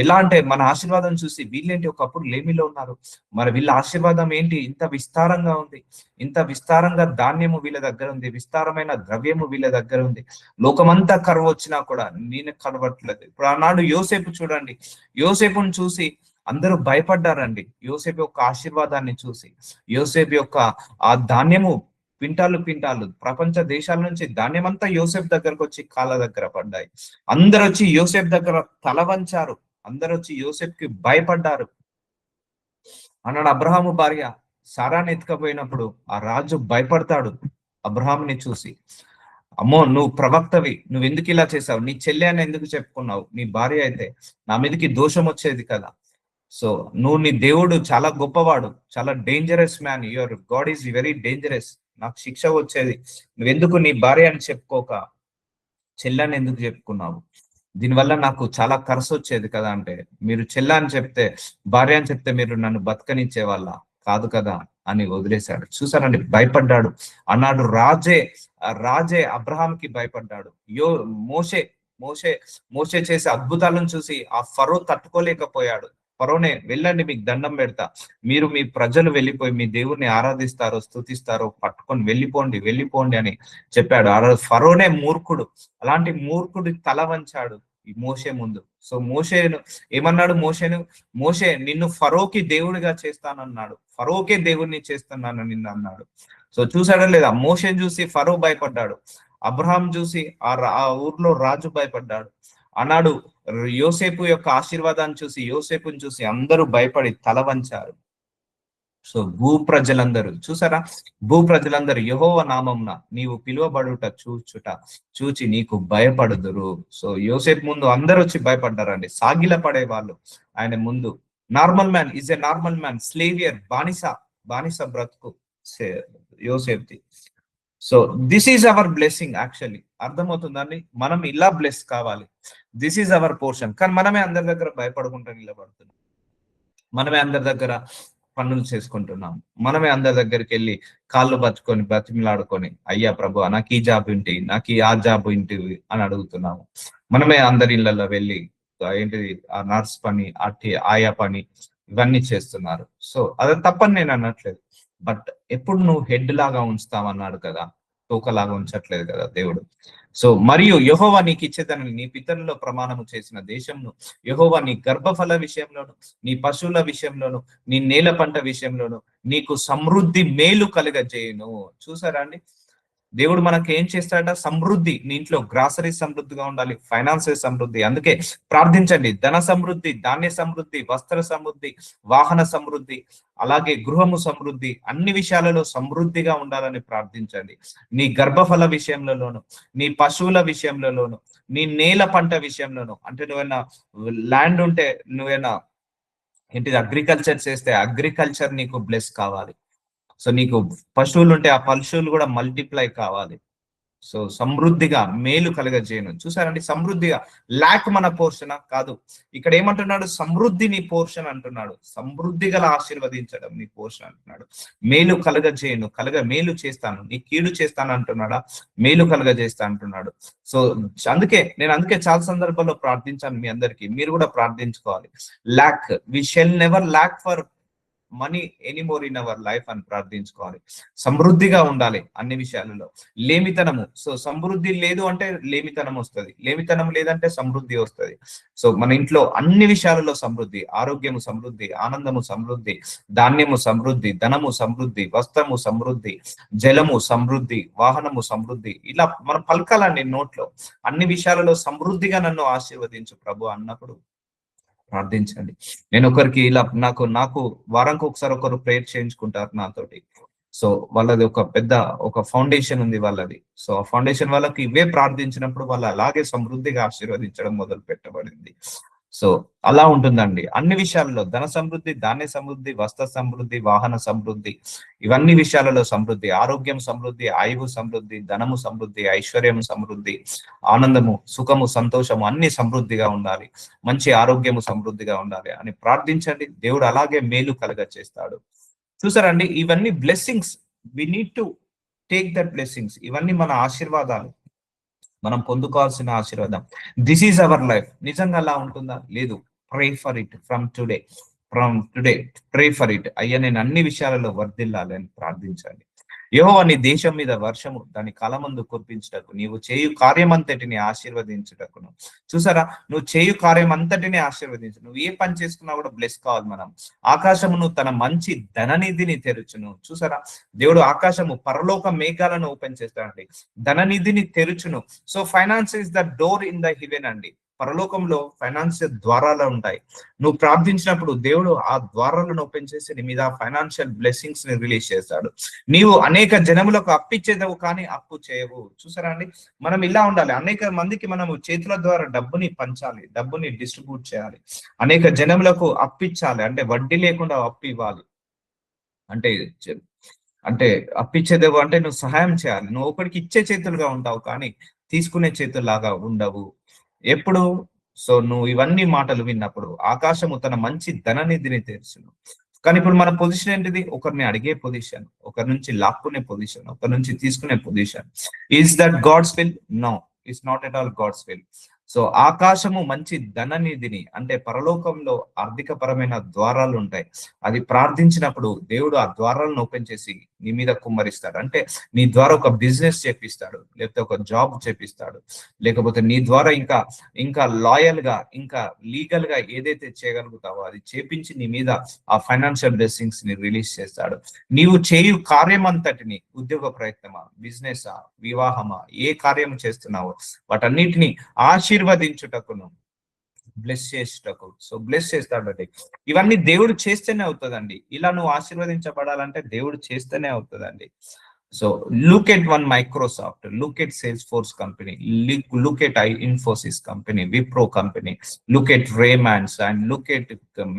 ఎలా అంటే మన ఆశీర్వాదం చూసి వీళ్ళేంటి ఒకప్పుడు లేమిలో ఉన్నారు, మరి వీళ్ళ ఆశీర్వాదం ఏంటి ఇంత విస్తారంగా ఉంది, ఇంత విస్తారంగా ధాన్యము వీళ్ళ దగ్గర ఉంది, విస్తారమైన ద్రవ్యము వీళ్ళ దగ్గర ఉంది, లోకమంతా కరువు వచ్చినా కూడా నేను కరవట్లేదు. ఇప్పుడు ఆనాడు యోసేపు చూడండి, యోసేపును చూసి అందరూ భయపడ్డారండి. యోసేపు యొక్క ఆశీర్వాదాన్ని చూసి, యోసేపు యొక్క ఆ ధాన్యము పింటాలు ప్రపంచ దేశాల నుంచి ధాన్యం అంతా యోసేపు దగ్గరకు వచ్చి కాళ్ళ దగ్గర పడ్డాయి. అందరు వచ్చి యోసేపు దగ్గర తల వంచారు, అందరు వచ్చి యోసేపుకి భయపడ్డారు. అన్నాడు అబ్రహాము భార్య సారాని ఎత్తుకపోయినప్పుడు ఆ రాజు భయపడతాడు అబ్రహాముని చూసి. అమ్మో, నువ్వు ప్రవక్తవి, నువ్వు ఎందుకు ఇలా చేసావు, నీ చెల్లి అని ఎందుకు చెప్పుకున్నావు, నీ భార్య అయితే నా మీదకి దోషం వచ్చేది కదా. సో నువ్వు, నీ దేవుడు చాలా గొప్పవాడు, చాలా dangerous man, your God is very dangerous, నాకు శిక్ష వచ్చేది, నువ్వెందుకు నీ భార్య అని చెప్పుకోక చెల్లని ఎందుకు చెప్పుకున్నావు, దీనివల్ల నాకు చాలా ఖర్చు వచ్చేది కదా అంటే, మీరు చెల్ల అని చెప్తే, భార్య అని చెప్తే మీరు నన్ను బతకనిచ్చే వాళ్ళ కాదు కదా అని వదిలేశాడు. చూసారండి, భయపడ్డాడు. అన్నాడు రాజే అబ్రహాంకి భయపడ్డాడు. మోషే చేసే అద్భుతాలను చూసి ఆ ఫరో తట్టుకోలేకపోయాడు. ఫరోనే వెళ్ళండి, మీకు దండం పెడతా, మీరు మీ ప్రజలు వెళ్ళిపోయి మీ దేవుణ్ణి ఆరాధిస్తారో స్తుతిస్తారో పట్టుకొని వెళ్ళిపోండి అని చెప్పాడు. ఆ రోజు ఫరోనే మూర్ఖుడు, అలాంటి మూర్ఖుడి తల వంచాడు ఈ మోషే ముందు. సో మోషేను ఏమన్నాడు? మోషే నిన్ను ఫరోకి దేవుడిగా చేస్తానన్నాడు, ఫరోకే దేవుడిని చేస్తున్నాను నిన్ను అన్నాడు. సో చూసాడా లేదా? మోషేని చూసి ఫరో భయపడ్డాడు, అబ్రహాం చూసి ఆ ఊర్లో రాజు భయపడ్డాడు. అన్నాడు యోసేపు యొక్క ఆశీర్వాదాన్ని చూసి, యోసేపుని చూసి అందరూ భయపడి తల వంచారు. సో భూ ప్రజలందరూ చూసారా, భూ ప్రజలందరూ యెహోవా నామమున నీవు పిలువబడుట చూచి నీకు భయపడుదురు. సో యోసేపు ముందు అందరూ వచ్చి భయపడ్డారండి, సాగిల పడే వాళ్ళు ఆయన ముందు. Normal man is a normal man, slavery, బానిస బ్రతుకు యోసేపుది. So this is our blessing. Actually అర్థమవుతుందండి, మనం ఇలా బ్లెస్ కావాలి, దిస్ ఈజ్ అవర్ పోర్షన్. కానీ మనమే అందరి దగ్గర భయపడుకుంటూ నిలబడుతున్నాం, మనమే అందరి దగ్గర పనులు చేసుకుంటున్నాం, మనమే అందరి దగ్గరికి వెళ్ళి కాళ్ళు పట్టుకొని బతిమిలాడుకొని అయ్యా ప్రభు నాకు ఈ జాబ్ ఏంటి, నాకు ఆ జాబ్ ఏంటి అని అడుగుతున్నాము. మనమే అందరి ఇళ్లలో వెళ్ళి ఏంటిది ఆ నర్స్ పని, ఆయా పని ఇవన్నీ చేస్తున్నారు. సో అది తప్పని నేను అనట్లేదు, బట్ ఎప్పుడు నువ్వు హెడ్ లాగా ఉంచుతావన్నాడు కదా, తోకలాగా ఉంచట్లేదు కదా దేవుడు. సో మరియు యెహోవా నీకు ఇచ్చేదని నీ పితరుల్లో ప్రమాణము చేసిన దేశంను యెహోవా నీ గర్భఫల విషయంలోను, నీ పశువుల విషయంలోను, నీ నేల పంట విషయంలోను నీకు సమృద్ధి మేలు కలుగజేయును. చూసారా అండి, దేవుడు మనకి ఏం చేస్తాడట? సమృద్ధి. నీ ఇంట్లో గ్రాసరీ సమృద్ధిగా ఉండాలి, ఫైనాన్షియల్ సమృద్ధి. అందుకే ప్రార్థించండి, ధన సమృద్ధి, ధాన్య సమృద్ధి, వస్త్ర సమృద్ధి, వాహన సమృద్ధి, అలాగే గృహము సమృద్ధి, అన్ని విషయాలలో సమృద్ధిగా ఉండాలని ప్రార్థించండి. నీ గర్భఫల విషయంలోను, నీ పశువుల విషయంలోను, నీ నేల పంట విషయంలోను, అంటే నువ్వైనా ల్యాండ్ ఉంటే, నువ్వైనా ఏంటిది అగ్రికల్చర్ చేస్తే అగ్రికల్చర్ నీకు బ్లెస్ కావాలి. సో నీకు పశువులు ఉంటే ఆ పశువులు కూడా మల్టిప్లై కావాలి. సో సమృద్ధిగా మేలు కలగజేయను. చూసారండి, సమృద్ధిగా. ల్యాక్ మన పోర్షన్ కాదు, ఇక్కడ ఏమంటున్నాడు? సమృద్ధి నీ పోర్షన్ అంటున్నాడు, సమృద్ధి గల ఆశీర్వదించడం నీ పోర్షన్ అంటున్నాడు. మేలు కలగజేయను, మేలు చేస్తాను, నీ కీడు చేస్తాను అంటున్నాడా? మేలు కలగజేస్తా అంటున్నాడు. సో అందుకే చాలా సందర్భాల్లో ప్రార్థించాను మీ అందరికీ, మీరు కూడా ప్రార్థించుకోవాలి. Lack, we shall never lack for money anymore in our life అని ప్రార్థించుకోవాలి. సమృద్ధిగా ఉండాలి అన్ని విషయాలలో. లేమితనము, సో సమృద్ధి లేదు అంటే లేమితనం వస్తుంది, లేమితనం లేదంటే సమృద్ధి వస్తుంది. సో మన ఇంట్లో అన్ని విషయాలలో సమృద్ధి, ఆరోగ్యము సమృద్ధి, ఆనందము సమృద్ధి, ధాన్యము సమృద్ధి, ధనము సమృద్ధి, వస్త్రము సమృద్ధి, జలము సమృద్ధి, వాహనము సమృద్ధి. ఇలా మనం పలకాలండి నోట్లో, అన్ని విషయాలలో సమృద్ధిగా నన్ను ఆశీర్వదించు ప్రభు అన్నప్పుడు ప్రార్థించండి. నేను ఒకరికి ఇలా నాకు వారానికి ఒకసారి ఒకరు ప్రేయర్ చేయించుకుంటారు నాతోటి. సో వాళ్ళది ఒక ఫౌండేషన్ ఉంది వాళ్ళది. సో ఆ ఫౌండేషన్ వాళ్ళకి ఇవే ప్రార్థించినప్పుడు వాళ్ళు అలాగే సమృద్ధిగా ఆశీర్వదించడం మొదలు పెట్టబడింది. సో అలా ఉంటుందండి అన్ని విషయాలలో, ధన సమృద్ధి, ధాన్య సమృద్ధి, వస్త్ర సమృద్ధి, వాహన సమృద్ధి, ఇవన్నీ విషయాలలో సమృద్ధి, ఆరోగ్యం సమృద్ధి, ఆయువు సమృద్ధి, ధనము సమృద్ధి, ఐశ్వర్యం సమృద్ధి, ఆనందము, సుఖము, సంతోషము అన్ని సమృద్ధిగా ఉండాలి, మంచి ఆరోగ్యము సమృద్ధిగా ఉండాలి అని ప్రార్థించండి. దేవుడు అలాగే మేలు కలగ చేస్తాడు. చూసారండి, ఇవన్నీ blessings, we need to take that blessings. ఇవన్నీ మన ఆశీర్వాదాలు, మనం పొందుకోవాల్సిన ఆశీర్వాదం. This is our life. నిజంగా అలా ఉంటుందా? లేదు. Pray for it from today pray for it. అయ్యా నేను అన్ని విషయాలలో వర్ధిల్లాలి అని ప్రార్థించండి. యెహోవా నీ దేశం మీద వర్షము దాని కాలమందు కురిపించుటకు, నీవు చేయు కార్యమంతటిని ఆశీర్వదించుటకును. చూసారా, నువ్వు చేయు కార్యం అంతటిని ఆశీర్వదించు. నువ్వు ఏ పని చేసుకున్నా కూడా బ్లెస్ కావాలి. మనం ఆకాశమును తన మంచి ధననిధిని తెరుచును. చూసారా, దేవుడు ఆకాశము పరలోక మేఘాలను ఓపెన్ చేస్తాడండి, ధననిధిని తెరుచును. So finance is the door in the heaven అండి. పరలోకంలో ఫైనాన్షియల్ ద్వారాలు ఉంటాయి. నువ్వు ప్రార్థించినప్పుడు దేవుడు ఆ ద్వారాలను ఓపెన్ చేసి నీ మీద ఫైనాన్షియల్ బ్లెస్సింగ్స్ ని రిలీజ్ చేస్తాడు. నీవు అనేక జనములకు అప్పిచ్చేదవు కానీ అప్పు చేయవు. చూసారా అండి, మనం ఇలా ఉండాలి. అనేక మందికి మనము చేతుల ద్వారా డబ్బుని పంచాలి, డబ్బుని డిస్ట్రిబ్యూట్ చేయాలి, అనేక జనములకు అప్పిచ్చాలి. అంటే వడ్డీ లేకుండా అప్పు ఇవ్వాలి. అంటే అప్పిచ్చేదేవు అంటే నువ్వు సహాయం చేయాలి. నువ్వు ఒకరికి ఇచ్చే చేతులుగా ఉంటావు కానీ తీసుకునే చేతుల్లాగా ఉండవు ఎప్పుడు. సో నువ్వు ఇవన్నీ మాటలు విన్నప్పుడు ఆకాశము తన మంచి ధననిధిని తెరుచును. కానీ ఇప్పుడు మన పొజిషన్ ఏంటిది? ఒకరిని అడిగే పొజిషన్, ఒకరి నుంచి లాక్కునే పొజిషన్, ఒకరి నుంచి తీసుకునే position. Is that God's will? No, it's not at all God's will. So ఆకాశము మంచి ధననిధిని, అంటే పరలోకంలో ఆర్థిక పరమైన ద్వారాలు ఉంటాయి. అది ప్రార్థించినప్పుడు దేవుడు ఆ ద్వారాలను ఓపెన్ చేసి నీ మీద కుమ్మరిస్తాడు. అంటే నీ ద్వారా ఒక బిజినెస్ చేపిస్తాడు, లేకపోతే ఒక జాబ్ చేపిస్తాడు, లేకపోతే నీ ద్వారా ఇంకా ఇంకా లాయల్ గా, ఇంకా లీగల్ గా ఏదైతే చేయగలుగుతావో అది చేపించి నీ మీద ఆ ఫైనాన్షియల్ బ్లెస్సింగ్స్ ని రిలీజ్ చేస్తాడు. నీవు చేయు కార్యం అంతటిని, ఉద్యోగ ప్రయత్నమా, బిజినెసా, వివాహమా, ఏ కార్యం చేస్తున్నావో వాటన్నిటిని ఆశీర్వదించుటకును, బ్లెస్ చేసేటకు, సో బ్లెస్ చేస్తాడండి. ఇవన్నీ దేవుడు చేస్తేనే అవుతుందండి. ఇలా నువ్వు ఆశీర్వదించబడాలంటే దేవుడు చేస్తేనే అవుతుందండి. So look at one Microsoft, look at Salesforce company, look at Infosys company, Wipro company, look at Raymonds and look at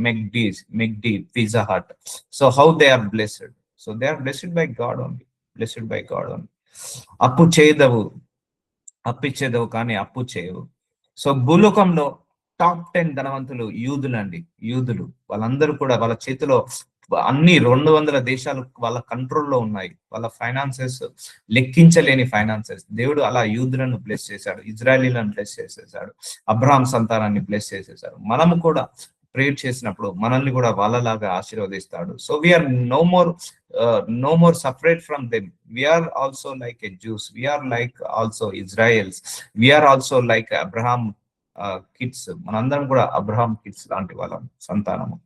McD, Pizza Hut. So how they are blessed. So they are blessed by god only, blessed by god only. అప్పు చేయదవు, అప్పిచ్చేదవు కానీ అప్పు చేయవు. So భూలోకంలో top 10 ధనవంతులు యూదులు అండి. యూదులు వాళ్ళందరూ కూడా వాళ్ళ చేతిలో అన్ని 200 దేశాలు వాళ్ళ కంట్రోల్లో ఉన్నాయి. వాళ్ళ ఫైనాన్సెస్ లెక్కించలేని ఫైనాన్సెస్. దేవుడు అలా యూదులను బ్లెస్ చేశాడు, ఇజ్రాయలీలను బ్లెస్ చేసేసాడు, అబ్రహాం సంతానాన్ని బ్లెస్ చేసేసాడు. మనము కూడా ప్రేర్ చేసినప్పుడు మనల్ని కూడా వాళ్ళలాగా ఆశీర్వదిస్తాడు. So we are no more separate from them. We are also like a Jews. We are like also Israels. We are also like Abraham kids. మనందరం కూడా అబ్రహాం కిడ్స్ లాంటి వాళ్ళం, సంతానము.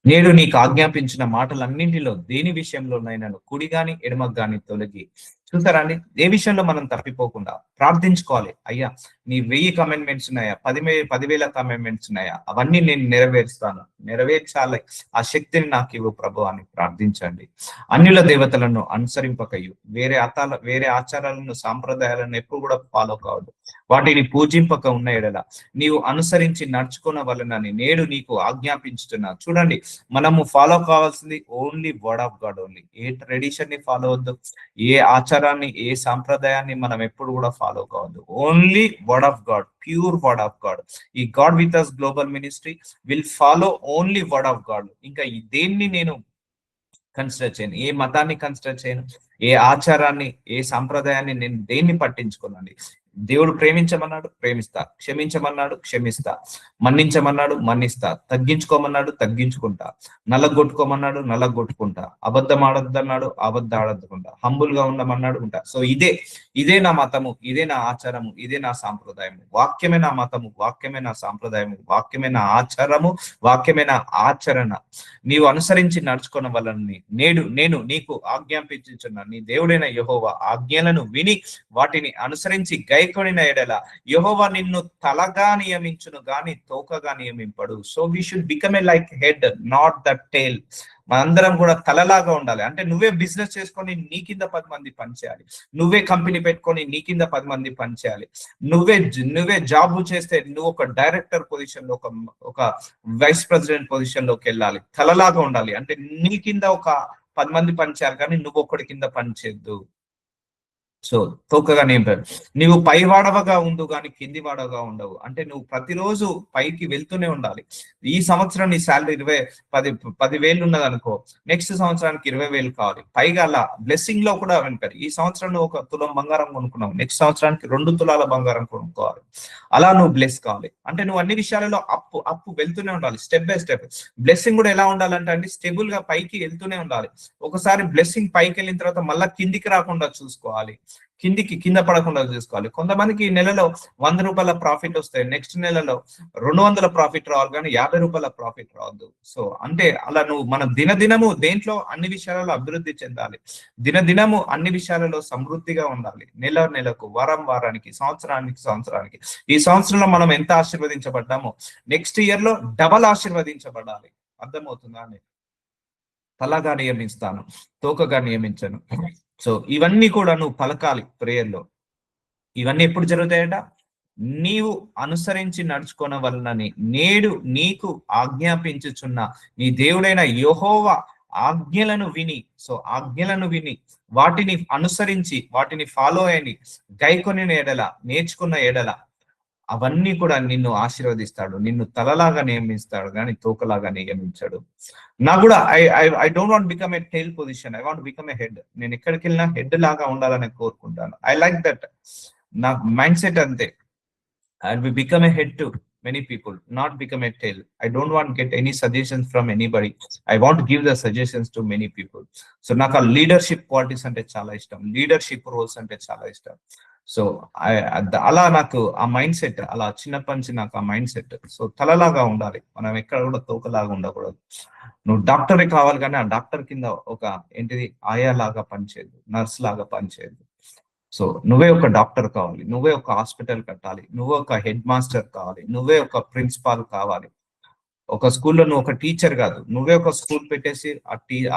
నేడు నీకు ఆజ్ఞాపించిన మాటలన్నింటిలో దేని విషయంలోనైనా కుడి గాని ఎడమకు గాని తొలగి. చూసారా అండి, ఏ విషయంలో మనం తప్పిపోకుండా ప్రార్థించుకోవాలి. అయ్యా నీ 1000 కమెంట్మెంట్స్ ఉన్నాయా, 10,000 కమెంట్మెంట్స్ ఉన్నాయా, అవన్నీ నేను నెరవేరుస్తాను, నెరవేర్చాలి, ఆ శక్తిని నాకు ఇవ్వు ప్రభు అని ప్రార్థించండి. అన్యుల దేవతలను అనుసరింపకయు, వేరే ఆచారాలను, సాంప్రదాయాలను ఎప్పుడు కూడా ఫాలో కావద్దు. వాటిని పూజింపక ఉన్న ఎడల నీవు అనుసరించి నడుచుకున్న వలనని నేడు నీకు ఆజ్ఞాపించుతున్నా. చూడండి, మనము ఫాలో కావాల్సింది only word of god only. ఏ ట్రెడిషన్ ని ఫాలో అవద్దు, ఏ ఆచారాన్ని, ఏ సాంప్రదాయాన్ని మనం ఎప్పుడు కూడా ఫాలో కావద్దు. Only word of god, pure word of god. ఈ god with us global ministry will follow only word of god. ఇంకా దేన్ని నేను కన్సిడర్ చేయను, ఏ మతాన్ని కన్సిడర్ చేయను, ఏ ఆచారాన్ని, ఏ సాంప్రదాయాన్ని నేను దేన్ని పట్టించుకోనండి. దేవుడు ప్రేమించమన్నాడు, ప్రేమిస్తా. క్షమించమన్నాడు, క్షమిస్తా. మన్నించమన్నాడు, మన్నిస్తా. తగ్గించుకోమన్నాడు, తగ్గించుకుంటా. నల్లగొట్టుకోమన్నాడు, నల్లగొట్టుకుంటా. అబద్ధం ఆడొద్దన్నాడు, అబద్ధం ఆడొద్దుకుంటా. హంబుల్ గా ఉండమన్నాడు, ఉంటా. సో ఇదే నా మతము, ఇదే నా ఆచారము, ఇదే నా సాంప్రదాయము. వాక్యమే నా మతము, వాక్యమే నా సాంప్రదాయము, వాక్యమే నా ఆచారము, వాక్యమే నా ఆచరణ. నీవు అనుసరించి నడుచుకున్న వలనని నేడు నేను నీకు ఆజ్ఞాపించుచున్నా నీ దేవుడైన యెహోవా ఆజ్ఞలను విని వాటిని అనుసరించి గైకొనిన ఎడల యెహోవా నిన్ను తలగా నియమించును గాని తోకగా నియమింపడు. So we should become a like head, not the tail. మనందరం కూడా తలలాగా ఉండాలి. అంటే నువ్వే బిజినెస్ చేసుకొని నీ కింద 10 మంది పనిచేయాలి, నువ్వే కంపెనీ పెట్టుకొని నీ కింద 10 మంది పనిచేయాలి, నువ్వే జాబ్ చేస్తే నువ్వు ఒక డైరెక్టర్ పొజిషన్ లో, ఒక వైస్ ప్రెసిడెంట్ పొజిషన్ లోకి వెళ్ళాలి. తలలాగా ఉండాలి, అంటే నీ కింద ఒక 10 మంది పనిచేయాలి, కానీ నువ్వు ఒక్కడి కింద పనిచేయద్దు. సో తోకగా నింపాడు. నీవు పై వాడవగా ఉండు కానీ కింది వాడవగా ఉండవు. అంటే నువ్వు ప్రతిరోజు పైకి వెళ్తూనే ఉండాలి. ఈ సంవత్సరం నీ శాలరీ 10,000 ఉన్నది అనుకో, నెక్స్ట్ సంవత్సరానికి 20,000 కావాలి. పైగా అలా బ్లెస్సింగ్ లో కూడా వెంటారు. ఈ సంవత్సరం నువ్వు 1 తులం బంగారం కొనుక్కున్నావు, నెక్స్ట్ సంవత్సరానికి 2 తులాల బంగారం కొనుక్కోవాలి. అలా నువ్వు బ్లెస్ కావాలి. అంటే నువ్వు అన్ని విషయాలలో అప్పు వెళ్తూనే ఉండాలి, స్టెప్ బై స్టెప్. బ్లెస్సింగ్ కూడా ఎలా ఉండాలంటే అండి, స్టేబుల్ గా పైకి వెళ్తూనే ఉండాలి. ఒకసారి బ్లెస్సింగ్ పైకి వెళ్ళిన తర్వాత మళ్ళీ కిందికి రాకుండా చూసుకోవాలి, కింద పడకుండా చూసుకోవాలి. కొంతమందికి ఈ నెలలో 100 రూపాయల ప్రాఫిట్ వస్తాయి, నెక్స్ట్ నెలలో 200 ప్రాఫిట్ రావాలి, కానీ 50 రూపాయల ప్రాఫిట్ రావద్దు. సో అంటే అలా నువ్వు మన దినదినము దేంట్లో అన్ని విషయాలలో అభివృద్ధి చెందాలి, దినదినము అన్ని విషయాలలో సమృద్ధిగా ఉండాలి. నెలకు, వారానికి, సంవత్సరానికి. ఈ సంవత్సరంలో మనం ఎంత ఆశీర్వదించబడ్డామో నెక్స్ట్ ఇయర్ లో డబల్ ఆశీర్వదించబడాలి. అర్థమవుతుందా అని? తలగా నియమిస్తాను, తోకగా నియమించను. సో ఇవన్నీ కూడా నువ్వు పలకాలి ప్రేయర్లో. ఇవన్నీ ఎప్పుడు జరుగుతాయట? నీవు అనుసరించి నడుచుకోన వలనని నేడు నీకు ఆజ్ఞాపించుచున్న నీ దేవుడైన యెహోవా ఆజ్ఞలను విని, సో ఆజ్ఞలను విని వాటిని అనుసరించి వాటిని ఫాలో అయ్యి గైకొనిన ఎడల, నేర్చుకున్న ఎడల అవన్నీ కూడా నిన్ను ఆశీర్వదిస్తాడు. నిన్ను తలలాగా నియమిస్తాడు కానీ తోకలాగా నియమించాడు. నా కూడా I don't want become a tail position, I want become a head. నేను ఎక్కడికి వెళ్ళినా హెడ్ లాగా ఉండాలని కోరుకుంటాను. I like that. నా మైండ్ సెట్ అంతే. I'll be become a head to many people, not become a tail. I don't want to get any suggestions from anybody. I want to give the suggestions to many people. So నాకు ఆ leadership qualities అంటే చాలా ఇష్టం, leadership roles అంటే చాలా ఇష్టం. So అలా నాకు ఆ మైండ్ సెట్, అలా చిన్నప్పటి నుంచి నాకు ఆ మైండ్ సెట్. సో తలలాగా ఉండాలి, మనం ఎక్కడ కూడా తోకలాగా ఉండకూడదు. నువ్వు డాక్టర్ కావాలి కానీ ఆ డాక్టర్ కింద ఒక ఏంటిది ఆయా లాగా పనిచేయదు, నర్స్ లాగా పనిచేయదు. సో నువ్వే ఒక డాక్టర్ కావాలి, నువ్వే ఒక హాస్పిటల్ కట్టాలి, నువ్వే ఒక హెడ్ మాస్టర్ కావాలి, నువ్వే ఒక ప్రిన్సిపాల్ కావాలి. ఒక స్కూల్లో నువ్వు ఒక టీచర్ కాదు, నువ్వే ఒక స్కూల్ పెట్టేసి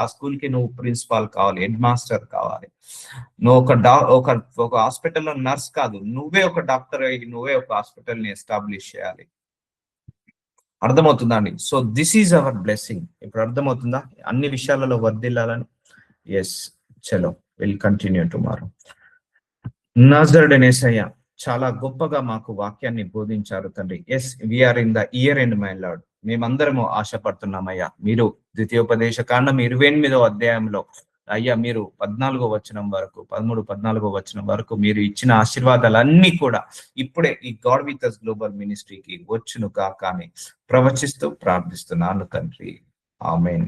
ఆ స్కూల్ కి నువ్వు ప్రిన్సిపాల్ కావాలి, హెడ్ మాస్టర్ కావాలి. నువ్వు ఒక హాస్పిటల్లో నర్స్ కాదు, నువ్వే ఒక డాక్టర్ అయ్యి నువ్వే ఒక హాస్పిటల్ ని ఎస్టాబ్లిష్ చేయాలి. అర్థమవుతుందా అండి? So this is our blessing. ఇప్పుడు అర్థమవుతుందా అన్ని విషయాలలో వర్ధిల్లాలని? ఎస్, చలో విల్ కంటిన్యూ టుమారో. నజరుడైన యేసయ్య చాలా గొప్పగా మాకు వాక్యాన్ని బోధించారు తండ్రి. Yes, we are in the year end my lord. మేమందరము ఆశపడుతున్నామయ్యా. మీరు ద్వితీయోపదేశ కాండం 28వ అధ్యాయంలో అయ్యా మీరు 14వ వచనం వరకు 13-14వ వచనం వరకు మీరు ఇచ్చిన ఆశీర్వాదాలన్నీ కూడా ఇప్పుడే ఈ గాడ్ విత్ us గ్లోబల్ మినిస్ట్రీకి వచ్చును కాక అని ప్రవచిస్తూ ప్రార్థిస్తున్నాను తండ్రి. ఆమేన్.